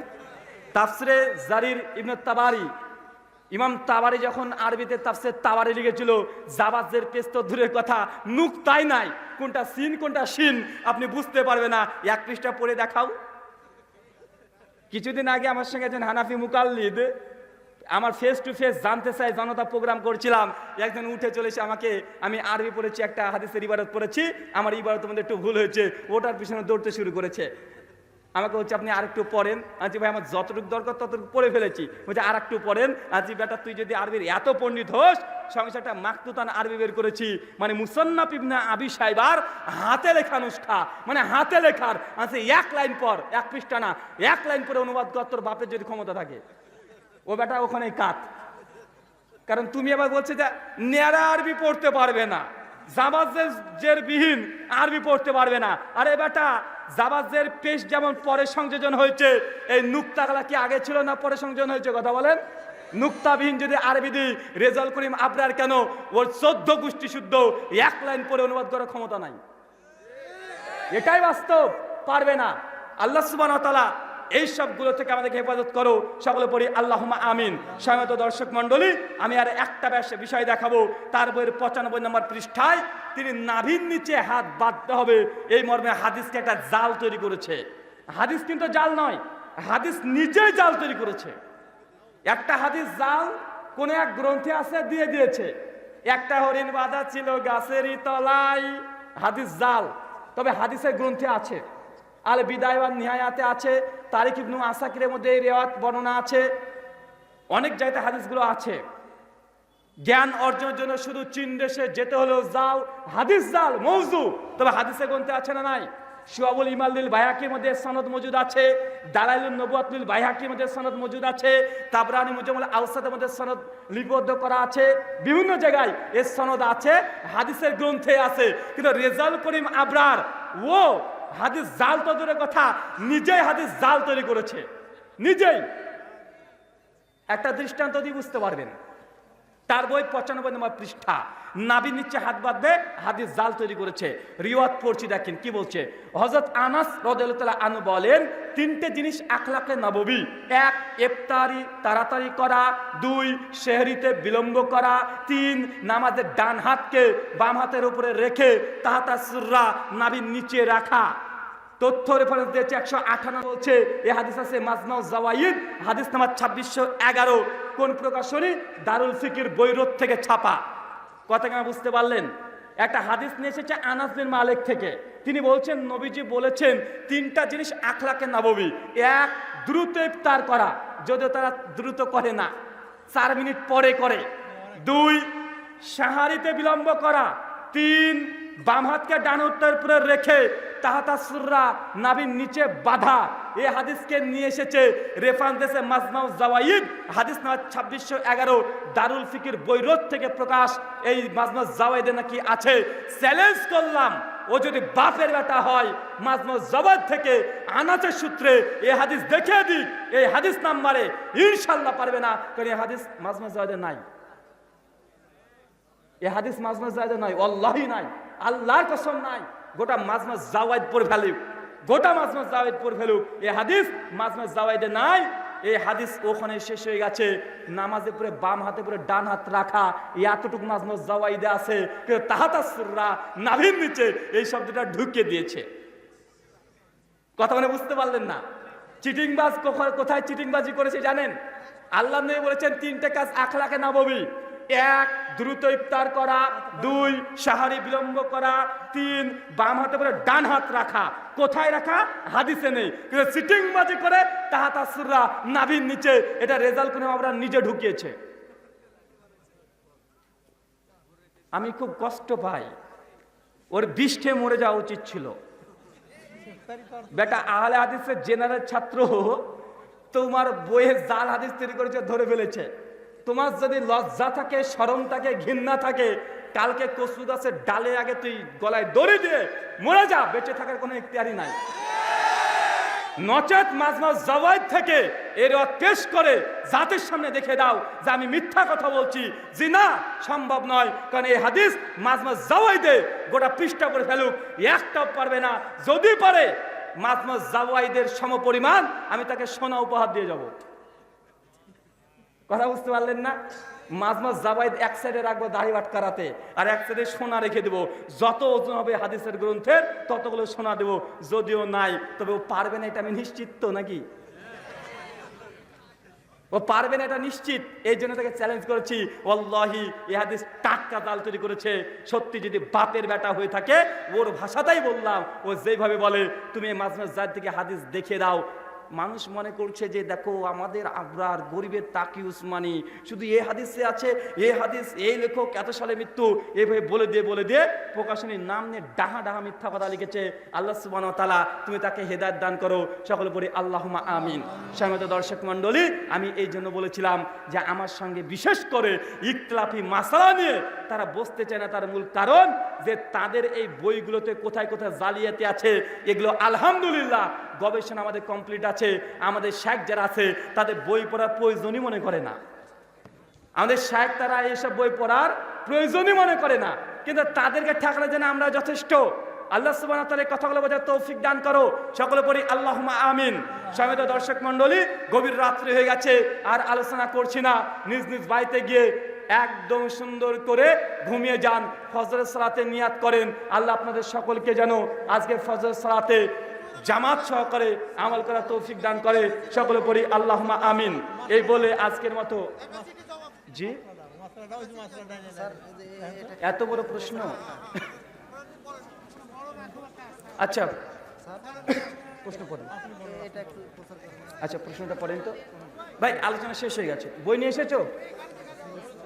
তাফসিরে জারির ইবনে তাবারি, ইমাম তাবারি যখন আরবিতে তাফসির তাবারি লিখেছিল, জাবাজের পেস্ত দূরের কথা, নুকতাই নাই, কোনটা সিন কোনটা শিন আপনি বুঝতে পারবে না। 1 পৃষ্ঠা পড়ে দেখাও। কিছুদিন আগে আমার সঙ্গে একজন হানাফি মুকাল্লিদ, আমার ফেস টু ফেস জানতে চাই জনতা প্রোগ্রাম করছিলাম, একজন উঠে চলেছে আমাকে, আমি আরবি পড়েছি, একটা হাদিসের ইবারত পড়েছি, আমার ইবারতের মধ্যে একটু ভুল হয়েছে, ওটার পিছনে দৌড়তে শুরু করেছে। আমাকে বলছে আপনি আরেকটু পড়েন। আজ ভাই আমার যতটুকু দরকার ততটুকু পড়ে ফেলেছি। বলছে আরেকটু পড়েন। আজ বেটা তুই যদি আরবির এত পণ্ডিত হোস, সংসারটা মাকতুতান আরবি বের করেছি, মানে মুসান্নাফ ইবনে আবি শাইবার হাতে লেখা নুসখা, মানে হাতে লেখার আছে 1 লাইন পর, 1 পৃষ্ঠা না, 1 লাইন পরে অনুবাদ কর তোর বাপের যদি ক্ষমতা থাকে। ও বেটা ওখানেই কাত। কারণ তুমি আবার বলছে যে নেড়া আরবি পড়তে পারবে না, জাবাজের বিহীন আরবি পড়তে পারবে না। আরে বেটা, জাবাজের পেশ যেমন পরে সংযোজন হয়েছে, এই নুক্তাগুলা কি আগে ছিল না পরে সংযোজন হয়েছে? কথা বলেন। নুক্তাবিহীন যদি আরবি দিই, রেজাউল করিম আবরার কেন ওর 14 গোষ্ঠী শুদ্ধ 1 লাইন পরে অনুবাদ করার ক্ষমতা নাই। এটাই বাস্তব, পারবে না। আল্লাহ সুবহানাহু ওয়া তাআলা এই সবগুলো থেকে আমাদেরকে হেফাজত করো, সকলে পড়ি আল্লাহুম্মা আমিন। সম্মানিত দর্শক মণ্ডলী, আমি আর একটা বিষয় দেখাবো। তার বইয়ের 95 নম্বর পৃষ্ঠায় তিনি নাভির নিচে হাত বাঁধতে হবে এই মর্মে হাদিসকে একটা জাল তৈরি করেছে। হাদিস কিন্তু জাল নয়, হাদিস নিজেই জাল তৈরি করেছে। একটা হাদিস জাল কোন এক গ্রন্থে আছে, দিয়ে দিয়েছে। একটা হরিণ বাঁধা ছিল গাছেরই তলায়, হাদিস জাল। তবে হাদিসের গ্রন্থে আছে, আল বিদায় ওয়ান নিহায়াতে আছে, তারিখ ইবনে আসাকিরের মধ্যে এই রিওয়ায়াত বর্ণনা আছে, অনেক জায়গাতে হাদিসগুলো আছে। জ্ঞান অর্জনের জন্য শুধু চীন দেশে যেতে হলো, যাও, হাদিস জাল, মওযু। তবে হাদিসের গ্রন্থে আছে না নাই? শুআবুল ইমান লিল বাইহাকির মধ্যে সনদ মজুদ আছে, দালাইলুন নবুয়াত লিল বাইহাকির মধ্যে সনদ মজুদ আছে, তাবরানী মুজাম্মাল আওসাদের মধ্যে সনদ লিপিবদ্ধ করা আছে, বিভিন্ন জায়গায় এর সনদ আছে, হাদিসের গ্রন্থে আছে। কিন্তু রেজাউল করিম আবরার ও হাদিস জাল তো দূরের কথা, নিজেই হাদিস জাল তৈরি করেছে, নিজেই। একটা দৃষ্টান্ত দিয়ে বুঝতে পারবেন। তার বই 95 নম্বর পৃষ্ঠা, নাভির নিচে হাত বাঁধবে, হাদিস জাল তৈরি করেছে। রিওয়ায়াত পড়ছি, দেখেন কি বলছে। হযরত আনাস রাদিয়াল্লাহু তাআলা আনহু বলেন, 3টে জিনিস আখলাকে নববী। 1 ইফতারি তাড়াতাড়ি করা, 2 সেহরিতে বিলম্ব করা, 3 নামাজের ডান হাতকে বাম হাতের উপরে রেখে তাহাতা সুররা নাভির নিচে রাখা। তথ্য রেফারেন্স দিয়েছে 158 বলছে। এই হাদিস আছে মাজমাউ জাওয়াইদ, হাদিস নাম্বার 2611। কোন প্রকাশনী? দারুল ফিকির বৈরত থেকে ছাপা। কথা কেন বুঝতে পারলেন? একটা হাদিস নিয়ে এসেছে আনাস বিন মালিক থেকে। তিনি বলছেন নবীজি বলেছেন 3টা জিনিস আখলাকে নববী। 1 দ্রুত ইফতার করা, যদিও তারা দ্রুত করে না, 4 মিনিট পরে করে। 2 সাহারিতে বিলম্ব করা। 3 বাম হাতকে ডান হাতের উপরে রেখে তাহাতা সুররা নাভির নিচে বাঁধা। এই হাদিসকে নিয়ে এসেছে রেফারেন্স দিয়েছে মাজমাউ জাওয়াইদ, হাদিস নাম্বার 2611, দারুল ফিকির বৈরত থেকে প্রকাশ। এই মাজমাউ জাওয়াইদে নাকি আছে। চ্যালেঞ্জ করলাম, ও যদি বাপের বেটা হয়, মাজমাউ জাওয়াইদ থেকে আনাসের সূত্রে এই হাদিস দেখিয়ে দিক, এই হাদিস নাম্বারে ইনশাআল্লাহ পারবে না, কারণ এই হাদিস মাজমাউ জাওয়াইদে নাই। এই হাদিস মাজমাউ জাওয়াইদে নাই, আল্লাহই নাই, আল্লাহর কসম নাই। গোটা মাজমাউ জাওয়াইদ পড়ে ফেলুক, গোটা মাজমাউ জাওয়াইদ পড়ে ফেলুক, এই হাদিস মাজমাউ জাওয়াইদে নাই। এই হাদিস ওখানে শেষ হয়ে গেছে। নামাজের পরে বাম হাতে পরে ডান হাত রাখা, এতটুকু মাজমাউ জাওয়াইদে আছে। কিন্তু তাহাতা সুররা নাভির নিচে এই শব্দটা ঢুকিয়ে দিয়েছে। কথা মানে বুঝতে পারলেন না? চিটিংবাজ কোথায় চিটিংবাজি করেছে জানেন? আল্লাহ নবী বলেছেন 3টে কাজ আখলাকে নববী। 1 দ্রুত ইফতার করা, 2 সাহারি বিলম্ব করা, 3 বাম হাতে পরে ডান হাত রাখা। কোথায় রাখা? হাদিসে নেই, কিন্তু চিটিংবাজি করে তাহাতা সুররা নাভির নিচে, এটা রেজাউল করিম আবরার নিজে ঢুকিয়েছে। আমি খুব কষ্ট পাই, ওর বিষ্ঠে মরে যাওয়া উচিত ছিল। বেটা আহলে হাদিসের জেনারেল ছাত্র, তোমার বইয়ে জাল হাদিস তৈরি করেছে, ধরে ফেলেছে। তোমার যদি লজ্জা থাকে, শরম থাকে, ঘৃণা থাকে, কালকে কচু গাছের ডালে আগে তুই গলায় দড়ি দিয়ে মরে যা, বেঁচে থাকার কোনো ইখতিয়ারই নাই। নচেত মাজমা জাওয়াইদ থেকে এর পেশ করে জাতির সামনে দেখে দাও যে আমি মিথ্যা কথা বলছি, জি না, সম্ভব নয়। কারণ এই হাদিস মাজমা জাওয়াইদে গোটা পৃষ্ঠা করে ফেলুক, একটাও পারবে না। যদি পারে মাজমা জাওয়াইদের সমপরিমাণ আমি তাকে সোনা উপহার দিয়ে যাব। কথা বুঝতে পারলেন না? মাজমা জাওয়াইদ এক সাইডে রাখবো দাড়ি বাটকারাতে, আর এক সাইডে সোনা রেখে দেবো। যত ওজন হবে হাদিসের গ্রন্থের ততগুলো সোনা দেবো। যদিও নাই, তবে ও পারবে না এটা আমি নিশ্চিত, তো নাকি? ও পারবে না এটা নিশ্চিত। এই জন্য তাকে চ্যালেঞ্জ করেছি, ওয়াল্লাহি এই হাদিস টাটকা জাল তৈরি করেছে। সত্যি যদি বাপের বেটা হয়ে থাকে, ওর ভাষাটাই বললাম, ও যেভাবে বলে তুমি এই মাজমা জাওয়াইদ থেকে হাদিস দেখে দাও। মানুষ মনে করছে যে দেখো আমাদের আবরার গরিবের তাকি উসমানী, শুধু এই হাদিসে আছে, এই হাদিস এই লেখক এত সালে মৃত্যু, এইভাবে বলে দিয়ে প্রকাশনীর নাম নিয়ে ডাহা ডাহা মিথ্যা কথা লিখেছে। আল্লাহ সুবহানাহু ওয়া তাআলা তুমি তাকে হেদায়েত দান করো, সকলে পড়ি আল্লাহুম্মা আমিন। সম্মানিত দর্শক মণ্ডলী, আমি এই জন্য বলেছিলাম যে আমার সঙ্গে বিশেষ করে ইখতিলাফি মাসালা নিয়ে তারা বসতে চায় না। তার মূল কারণ যে তাদের এই বইগুলোতে কোথায় কোথায় জালিয়াতি আছে। এগুলো আলহামদুলিল্লাহ গবেষণা আমাদের কমপ্লিট আছে। আমাদের শেখ যারা আছে তাদের বই পড়ার প্রয়োজনই মনে করে না। আমাদের শেখ তারা এইসব বই পড়ার প্রয়োজনই মনে করে না, কিন্তু তাদেরকে ঠেকানো যেন আমরা যথেষ্ট। আল্লাহ সুবহানাহু ওয়া তাআলা এই কথাগুলো বোঝার তৌফিক দান করো, সকলে পড়ি আল্লাহুম্মা আমিন। সম্মানিত দর্শক মণ্ডলী, গভীর রাত্রি হয়ে গেছে, আর আলোচনা করছি না। নিজ নিজ বাড়িতে গিয়ে একদম সুন্দর করে ঘুমিয়ে যান, ফজরের সালাতে নিয়াত করেন। আল্লাহ আপনাদের সকলকে যেন আজকে ফজরের সালাতে জামাত সহকারে আমল করা তৌফিক দান করে, সকলে পড়ি আল্লাহুম্মা আমিন। এই বলে আজকের মতো, জি এত বড় প্রশ্ন, আচ্ছা প্রশ্ন পড়েন, আচ্ছা প্রশ্নটা পড়েন তো ভাই। আলোচনা শেষ হয়ে গেছে, বই নিয়ে এসেছো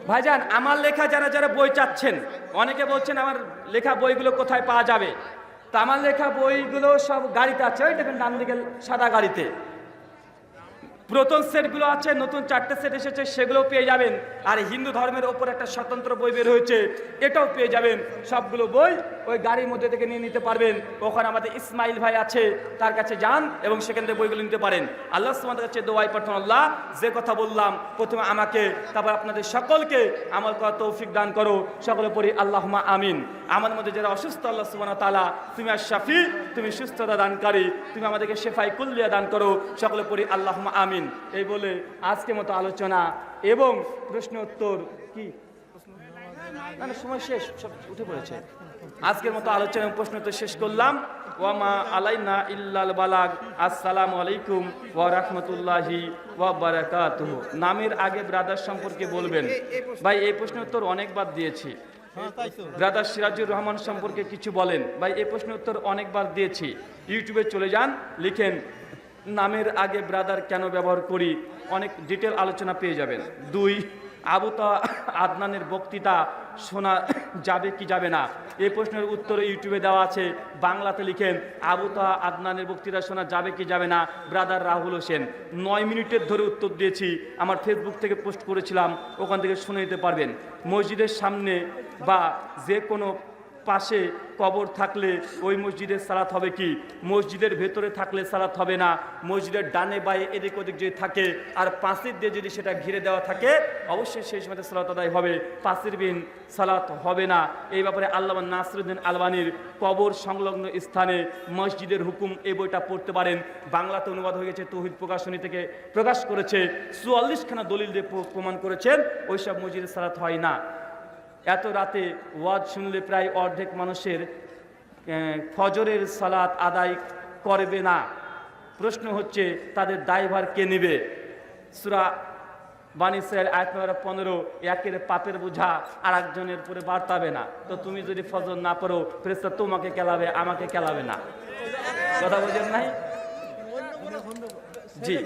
ভাইজান? আমার লেখা যারা যারা বই চাচ্ছেন, অনেকে বলছেন আমার লেখা বইগুলো কোথায় পাওয়া যাবে। তো আমার লেখা বইগুলো সব গাড়িতে আছে, ওই দেখেন ডান দিকে সাদা গাড়িতে পুরাতন সেটগুলো আছে, নতুন 4টে সেট এসেছে, সেগুলোও পেয়ে যাবেন। আর হিন্দু ধর্মের ওপর একটা স্বতন্ত্র বই বের হয়েছে, এটাও পেয়ে যাবেন। সবগুলো বই ওই গাড়ির মধ্যে থেকে নিয়ে নিতে পারবেন। ওখানে আমাদের ইসমাইল ভাই আছে, তার কাছে যান এবং সেখান থেকে বইগুলো নিতে পারেন। আল্লাহ সুবহানাহু ওয়া তাআলার কাছে দোয়াই প্রার্থনা, আল্লাহ যে কথা বললাম প্রথমে আমাকে, তারপর আপনাদের সকলকে আমল করার তৌফিক দান করো, সকলে পড়ি আল্লাহুম্মা আমিন। আমার মধ্যে যারা অসুস্থ, আল্লাহ সুবহানাহু ওয়া তাআলা তুমি আশ-শাফি, তুমি সুস্থতা দানকারী, তুমি আমাদেরকে শেফাই কুল্লিয়া দান করো, সকলে পড়ি আল্লাহুম্মা আমিন। এই বলে আজকের মতো আলোচনা এবং প্রশ্ন উত্তর কি না সময় শেষ, সব উঠে পড়েছে। আজকের মতো আলোচনা এবং প্রশ্ন উত্তর শেষ করলাম। ওয়ামা আলাইনা ইল্লাল বালাগ। আসসালামু আলাইকুম ওয়া রাহমাতুল্লাহি ওয়া বারাকাতুহু। নামের আগে ব্রাদার সম্পর্কে বলবেন। ভাই এই প্রশ্ন উত্তর অনেকবার দিয়েছি। ব্রাদার সিরাজুর রহমান সম্পর্কে কিছু বলেন। ভাই এই প্রশ্ন উত্তর অনেকবার দিয়েছি। ইউটিউবে চলে যান, লিখেন নামের আগে ব্রাদার কেন ব্যবহার করি, অনেক ডিটেল আলোচনা পেয়ে যাবেন। 2, আবু তাওয়া আদনানের বক্তৃতা শোনা যাবে কি যাবে না, এই প্রশ্নের উত্তর ইউটিউবে দেওয়া আছে। বাংলাতে লিখেন আবু তাওয়া আদনানের বক্তৃতা শোনা যাবে কি যাবে না, ব্রাদার রাহুল হোসেন। 9 মিনিটের ধরে উত্তর দিয়েছি, আমার ফেসবুক থেকে পোস্ট করেছিলাম, ওখান থেকে শুনে নিতে পারবেন। মসজিদের সামনে বা যে কোনো পাশে কবর থাকলে ওই মসজিদের সালাত হবে কি? মসজিদের ভেতরে থাকলে সালাত হবে না। মসজিদের ডানে বায়ে এদিক ওদিক যদি থাকে আর পাঁচির দিয়ে যদি সেটা ঘিরে দেওয়া থাকে, অবশ্যই সেই সময় সালাত আদায় হবে, পাঁচিরবিহীন সালাত হবে না। এই ব্যাপারে আল্লামা নাসিরউদ্দিন আলবানীর কবর সংলগ্ন স্থানে মসজিদের হুকুম, এই বইটা পড়তে পারেন। বাংলাতে অনুবাদ হয়ে গেছে, তৌহিদ প্রকাশনী থেকে প্রকাশ করেছে। 44খানা দলিল দিয়ে প্রমাণ করেছেন ওইসব মসজিদের সালাত হয় না। এত রাতে ওয়াজ শুনলে প্রায় অর্ধেক মানুষের ফজরের সালাত আদায় করবে না। প্রশ্ন হচ্ছে তাদের দায়ভার কে নেবে? সূরা বানী ইসরাঈল আয়াত নম্বর 15, একের পাপের বোঝা আর একজনের উপরে বাড়তাবে না। তো তুমি যদি ফজর না পড়ো, ফেরেশতা তোমাকে কেলাবে, আমাকে কেলাবে না। কথা বোঝেন নাই? জি,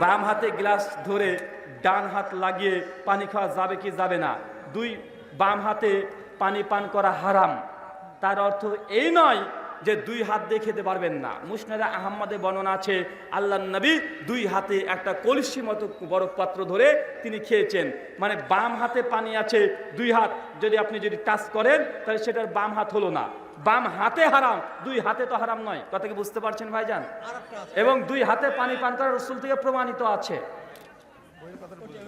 বাম হাতে গ্লাস ধরে ডান হাত লাগিয়ে পানি খাওয়া যাবে কি যাবে না? 2, বাম হাতে পানি পান করা হারাম। তার অর্থ এই নয় যে 2 হাত দিয়ে খেতে পারবেন না। মুসনাদে আহমদে বর্ণনা আছে আল্লাহর নবী 2 হাতে একটা কলসি মতো বড় পাত্র ধরে তিনি খেয়েছেন। মানে বাম হাতে পানি আছে, 2 হাত যদি আপনি যদি টাচ করেন তাহলে সেটার বাম হাত হলো না, বাম হাতে হারাম, 2 হাতে তো হারাম নয়। কথা কি বুঝতে পারছেন ভাইজান? এবং 2 হাতে পানি পান করা রাসূল থেকে প্রমাণিত আছে।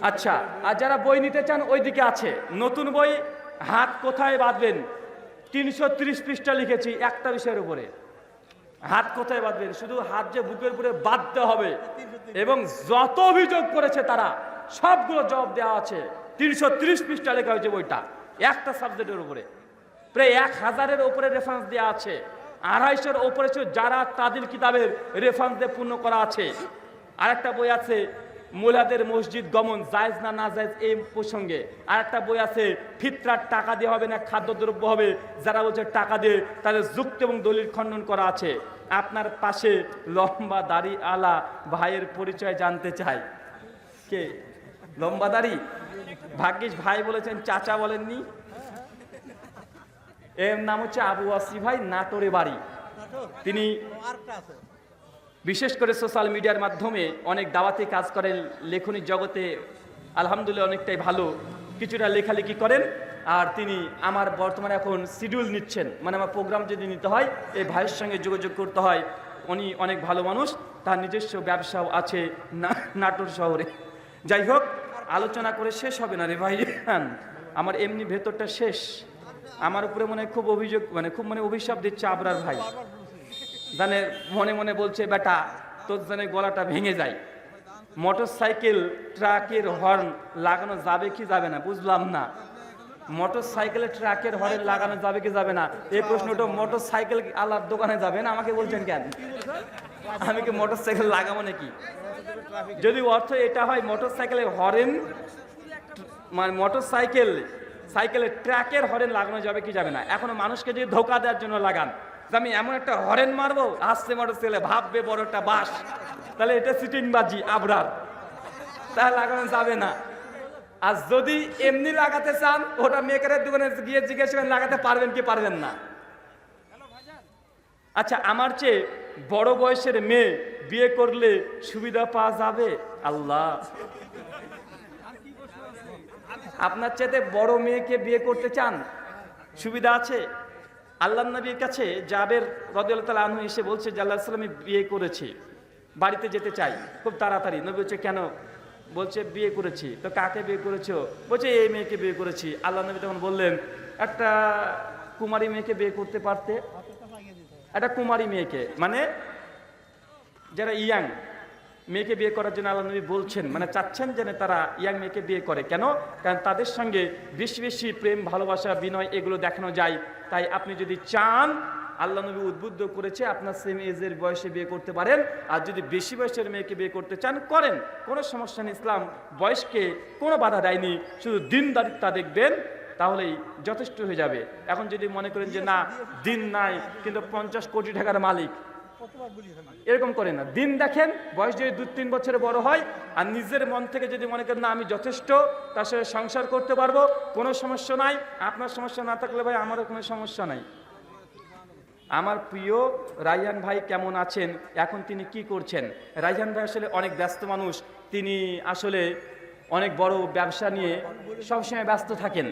আচ্ছা, আর যারা বই নিতে চান ওইদিকে আছে নতুন বই, হাত কোথায় বাঁধবেন, 330 পৃষ্ঠা লিখেছি একটা বিষয়ের উপরে। হাত কোথায় বাঁধবেন, শুধু হাত যে বুকের উপরে বাঁধতে হবে, এবং যত অভিযোগ করেছে তারা সবগুলো জবাব দেওয়া আছে। 330 পৃষ্ঠা লেখা হয়েছে বইটা, একটা সাবজেক্টের উপরে। প্রায় 1000-এর উপরে রেফারেন্স দেওয়া আছে, 250-এর উপরে যারা তাদিল কিতাবের রেফারেন্স দিয়ে পূর্ণ করা আছে। আর একটা বই আছে মুলাদের মসজিদ গমন জায়েজ না না জায়েজ এই প্রসঙ্গে। আর একটা বই আছে ফিতরার টাকা দিয়ে হবে না খাদ্যদ্রব্য হবে, যারা বলছে টাকা দিয়ে, তাদের যুক্তি এবং দলিল খণ্ডন করা আছে। আপনার পাশে লম্বা দাড়ি আলা ভাইয়ের পরিচয় জানতে চাই। কে লম্বা দাড়ি? ভাগ্যিস ভাই বলেছেন, চাচা বলেননি। এর নাম হচ্ছে আবু আসি ভাই, নাটোরে বাড়ি। তিনি বিশেষ করে সোশ্যাল মিডিয়ার মাধ্যমে অনেক দাওয়াতি কাজ করেন, লেখনী জগতে আলহামদুলিল্লাহ অনেকটাই ভালো, কিছুটা লেখালেখি করেন। আর তিনি আমার বর্তমানে এখন শিডিউল নিচ্ছেন, মানে আমার প্রোগ্রাম যদি নিতে হয় এই ভাইয়ের সঙ্গে যোগাযোগ করতে হয়। উনি অনেক ভালো মানুষ, তার নিজস্ব ব্যবসাও আছে নাটোর শহরে। যাই হোক, আলোচনা করে শেষ হবে না রে ভাই, আমার এমনি ভেতরটা শেষ। আমার উপরে মনে খুব অভিযোগ, মানে খুব অভিশাপ দিচ্ছে আবরার ভাই, জানে মনে মনে বলছে বেটা তোর জানে গলাটা ভেঙে যায়। মোটর সাইকেল ট্রাকের হর্ন লাগানো যাবে কি যাবে না বুঝলাম না। মোটর সাইকেলে ট্রাকের হর্ন লাগানো যাবে কি যাবে না, এই প্রশ্নটা মোটর সাইকেল আল্লাহর দোকানে যাবে না, আমাকে বলছেন কেন? আমি কি মোটর সাইকেল লাগাবো নাকি? যদি অর্থ এটা হয় মোটর সাইকেলের হর্ন, মানে মোটর সাইকেলের ট্রাকের হর্ন লাগানো যাবে কি যাবে না। এখনো মানুষকে যদি ধোকা দেওয়ার জন্য লাগান, আমি এমন একটা হরেন মারবো আসছে মোটর সাইকেলে, ভাববে বড় একটা বাস, তাহলে এটা সিটিংবাজি আবরার, তাহলে লাগানো যাবে না। আর যদি এমনি লাগাতে চান, ওটা মেকারের দোকানে গিয়ে জিজ্ঞেস করেন লাগাতে পারবেন কি পারবেন না। আচ্ছা, আমার চেয়ে বড় বয়সের মেয়ে বিয়ে করলে সুবিধা পাওয়া যাবে? আল্লাহ, আপনার চাইতে বড় মেয়েকে বিয়ে করতে চান, সুবিধা আছে। আল্লাহর নবীর কাছে জাবের রাদিয়াল্লাহু তাআলা আনহু এসে বলছে যে আল্লাহ সাল্লাম বিয়ে করেছি, বাড়িতে যেতে চাই খুব তাড়াতাড়ি। নবী বলছে কেন? বলছে বিয়ে করেছি। তো কাকে বিয়ে করেছো? বলছে এই মেয়েকে বিয়ে করেছি। আল্লাহ নবী তখন বললেন একটা কুমারী মেয়েকে বিয়ে করতে পারতে। একটা কুমারী মেয়েকে, মানে যারা ইয়াং মেয়েকে বিয়ে করার জন্য আল্লাহ নবী বলছেন, মানে চাচ্ছেন যেন তারা ইয়াং মেয়েকে বিয়ে করে। কেন? কারণ তাদের সঙ্গে বেশি বেশি প্রেম ভালোবাসা বিনয় এগুলো দেখানো যায়। তাই আপনি যদি চান, আল্লাহ নবী উদ্বুদ্ধ করেছে আপনার সেম এজের বয়সে বিয়ে করতে পারেন। আর যদি বেশি বয়সের মেয়েকে বিয়ে করতে চান করেন, কোনো সমস্যা নেই। ইসলাম বয়সকে কোনো বাধা দেয়নি, শুধু দিনদারিতা দেখবেন তাহলেই যথেষ্ট হয়ে যাবে। এখন যদি মনে করেন যে না দিন নাই কিন্তু 50 কোটি টাকার মালিক, এরকম করে না, দিন দেখেন। বয়স যদি 2-3 বছরে বড় হয় আর নিজের মন থেকে যদি মনে করেন না আমি যথেষ্ট, তার সাথে সংসার করতে পারবো, কোনো সমস্যা নাই। আপনার সমস্যা না থাকলে ভাই আমারও কোনো সমস্যা নাই। আমার প্রিয় রায়হান ভাই কেমন আছেন? এখন তিনি কি করছেন? রায়হান ভাই আসলে অনেক ব্যস্ত মানুষ, তিনি আসলে অনেক বড় ব্যবসা নিয়ে সবসময় ব্যস্ত থাকেন।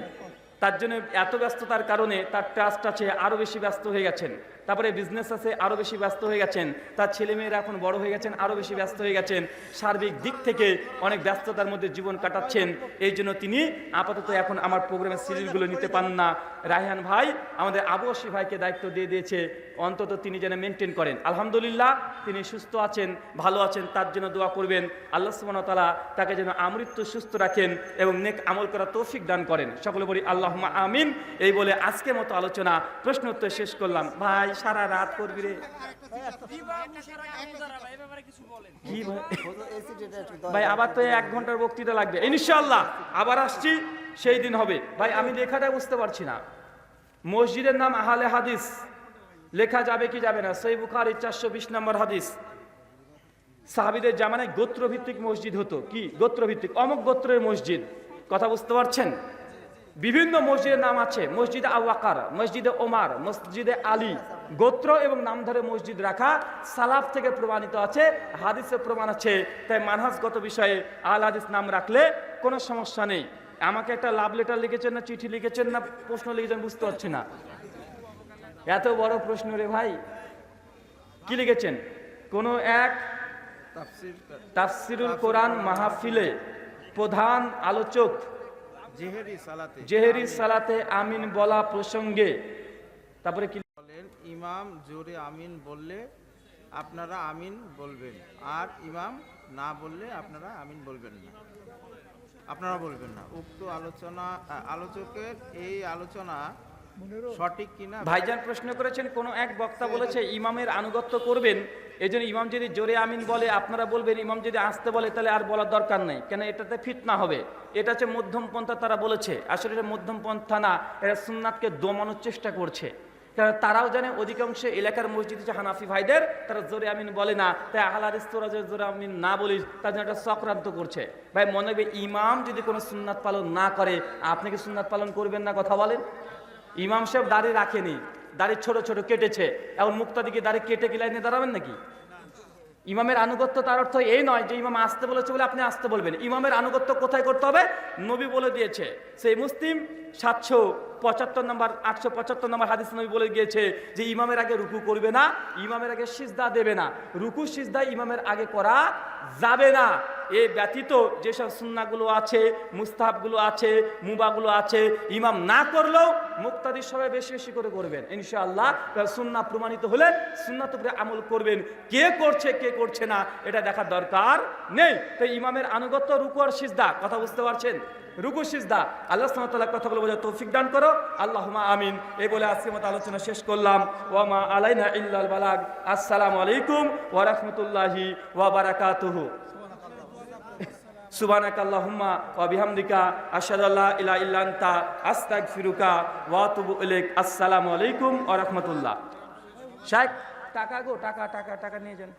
তার জন্য এত ব্যস্ততার কারণে তার ট্রাস্ট আছে আরও বেশি ব্যস্ত হয়ে গেছেন, তারপরে বিজনেস আছে আরও বেশি ব্যস্ত হয়ে গেছেন, তার ছেলেমেয়েরা এখন বড় হয়ে গেছেন আরও বেশি ব্যস্ত হয়ে গেছেন, সার্বিক দিক থেকে অনেক ব্যস্ততার মধ্যে জীবন কাটাচ্ছেন। এই জন্য তিনি আপাতত এখন আমার প্রোগ্রামের সিরিজগুলো নিতে পান না। রায়হান ভাই আমাদের আবু আসি ভাইকে দায়িত্ব দিয়ে দিয়েছে, অন্তত তিনি যেন মেনটেন করেন। আলহামদুলিল্লাহ তিনি সুস্থ আছেন, ভালো আছেন, তার জন্য দোয়া করবেন। আল্লাহ সুবহানাহু ওয়া তাআলা তাকে যেন আমৃত্যু সুস্থ রাখেন এবং নেক আমল করার তৌফিক দান করেন। সকলে বলি আল্লাহুম্মা আমিন। এই বলে আজকের মতো আলোচনা প্রশ্ন উত্তর শেষ করলাম। ভাই সারা রাত করবি রে কি ভাই? আবার তো 1 ঘন্টার বক্তৃতা লাগবে ইনশাআল্লাহ, আবার আসছি সেই দিন হবে। ভাই আমি লেখাটা বুঝতে পারছি না, মসজিদের নাম আহলে হাদিস লেখা যাবে কি যাবে না? সহিহ বুখারী 420 নম্বর হাদিস। সাহাবীদের জামানায় গোত্রভিত্তিক মসজিদ হতো। কি গোত্রভিত্তিক? অমুক গোত্রের মসজিদ। কথা বুঝতে পারছেন? বিভিন্ন মসজিদের নাম আছে, মসজিদে আওয়াকার, মসজিদে ওমার, মসজিদে আলী, গোত্র এবং নাম ধরে মসজিদ রাখা সালাফ থেকে প্রমাণিত আছে, হাদিসে প্রমাণ আছে। তাই মানহাজগত বিষয়ে আল হাদিস নাম রাখলে কোনো সমস্যা নেই। আমাকে একটা লাভ লেটার লিখেছেন না চিঠি লিখেছেন না প্রশ্ন লিখেছেন বুঝতে পারছি না, এত বড় প্রশ্ন রে ভাই। কি লিখেছেন? কোন এক তাফসিরুল কোরআন মাহফিলে প্রধান আলোচক জেহেরি সালাতে আমিন বলা প্রসঙ্গে, তারপরে কি বলেন, ইমাম জোরে আমিন বললে আপনারা আমিন বলবেন, আর ইমাম না বললে আপনারা আমিন বলবেন না, আপনারা বলবেন না। উক্ত আলোচকের এই আলোচনা সঠিক কিনা? ভাইজান প্রশ্ন করেছেন, কোন এক বক্তা বলেছে ইমামের আনুগত্য করবেন, এই জন্য ইমাম যদি জোরে আমিন বলে আপনারা বলবেন, ইমাম যদি আসতে বলে তাহলে আর বলার দরকার নেই, কেন এটাতে ফিতনা হবে। এটা হচ্ছে মধ্যম পন্থা, তারা বলেছে। আসলে এটা মধ্যম পন্থা না, এরা সুন্নাতকে দমানোর চেষ্টা করছে। কারণ তারাও জানে অধিকাংশ এলাকার মসজিদ হচ্ছে হানাফি ভাইদের, তারা জোরে আমিন বলে না, তাই আহলে হাদিস তোরা যে জোরে আমিন না বলিস তার জন্য একটা চক্রান্ত করছে। ভাই মনে হবে ইমাম যদি কোনো সুন্নাত পালন না করে আপনি কি সুন্নাত পালন করবেন না? কথা বলেন। ইমাম সাহেব দাড়ি রাখেনি, দাড়ি ছোট ছোট কেটেছে, এখন মুক্তাদিকে দাড়ি কেটে কি লাইনে দাঁড়াবেন নাকি? ইমামের আনুগত্য তার অর্থ এই নয় যে ইমাম আসতে বলেছে বলে আপনি আসতে বলবেন। ইমামের আনুগত্য কোথায় করতে হবে? নবী বলে দিয়েছে। সেই মুসলিম 775 নম্বর 875 নম্বর হাদিস নবী বলে গিয়েছে যে ইমামের আগে রুকু করবে না, ইমামের আগে সিজদা দেবে না, রুকু সিজদা ইমামের আগে করা যাবে না। এ ব্যতীত যেসব সুন্নাহগুলো আছে, মুস্তাহাবগুলো আছে, মুবাহগুলো আছে, ইমাম না করলেও মুক্তাদির সবাই বেশি বেশি করে করবেন ইনশাআল্লাহ। সুন্নাহ প্রমাণিত হলে সুন্নাত উপরে আমল করবেন। কে করছে কে করছে না এটা দেখার দরকার নেই। তো ইমামের আনুগত্য রুকু আর সিজদা, কথা বুঝতে পারছেন? রুকু সিজদা আল্লাহ সুবহানাহু ওয়া তাআলা কথাগুলো বোঝার তৌফিক দান করো, আল্লাহুম্মা আমিন। এই বলে আজকের মতো আলোচনা শেষ করলাম। ওয়া মা আলাইনা ইল্লাল বালাগ। আসসালামু আলাইকুম ওয়া রাহমাতুল্লাহি ওয়া বারাকাতুহু। সুবহানাকাল্লাহুম্মা ওয়া বিহামদিকা আশহাদু আল্লা ইলাহা ইল্লা আনতা আস্তাগফিরুকা ওয়া আতুবু ইলাইক। আসসালামু আলাইকুম ওয়া রাহমাতুল্লাহ। শাইখ টাকা গো, টাকা টাকা টাকা নিয়ে যান।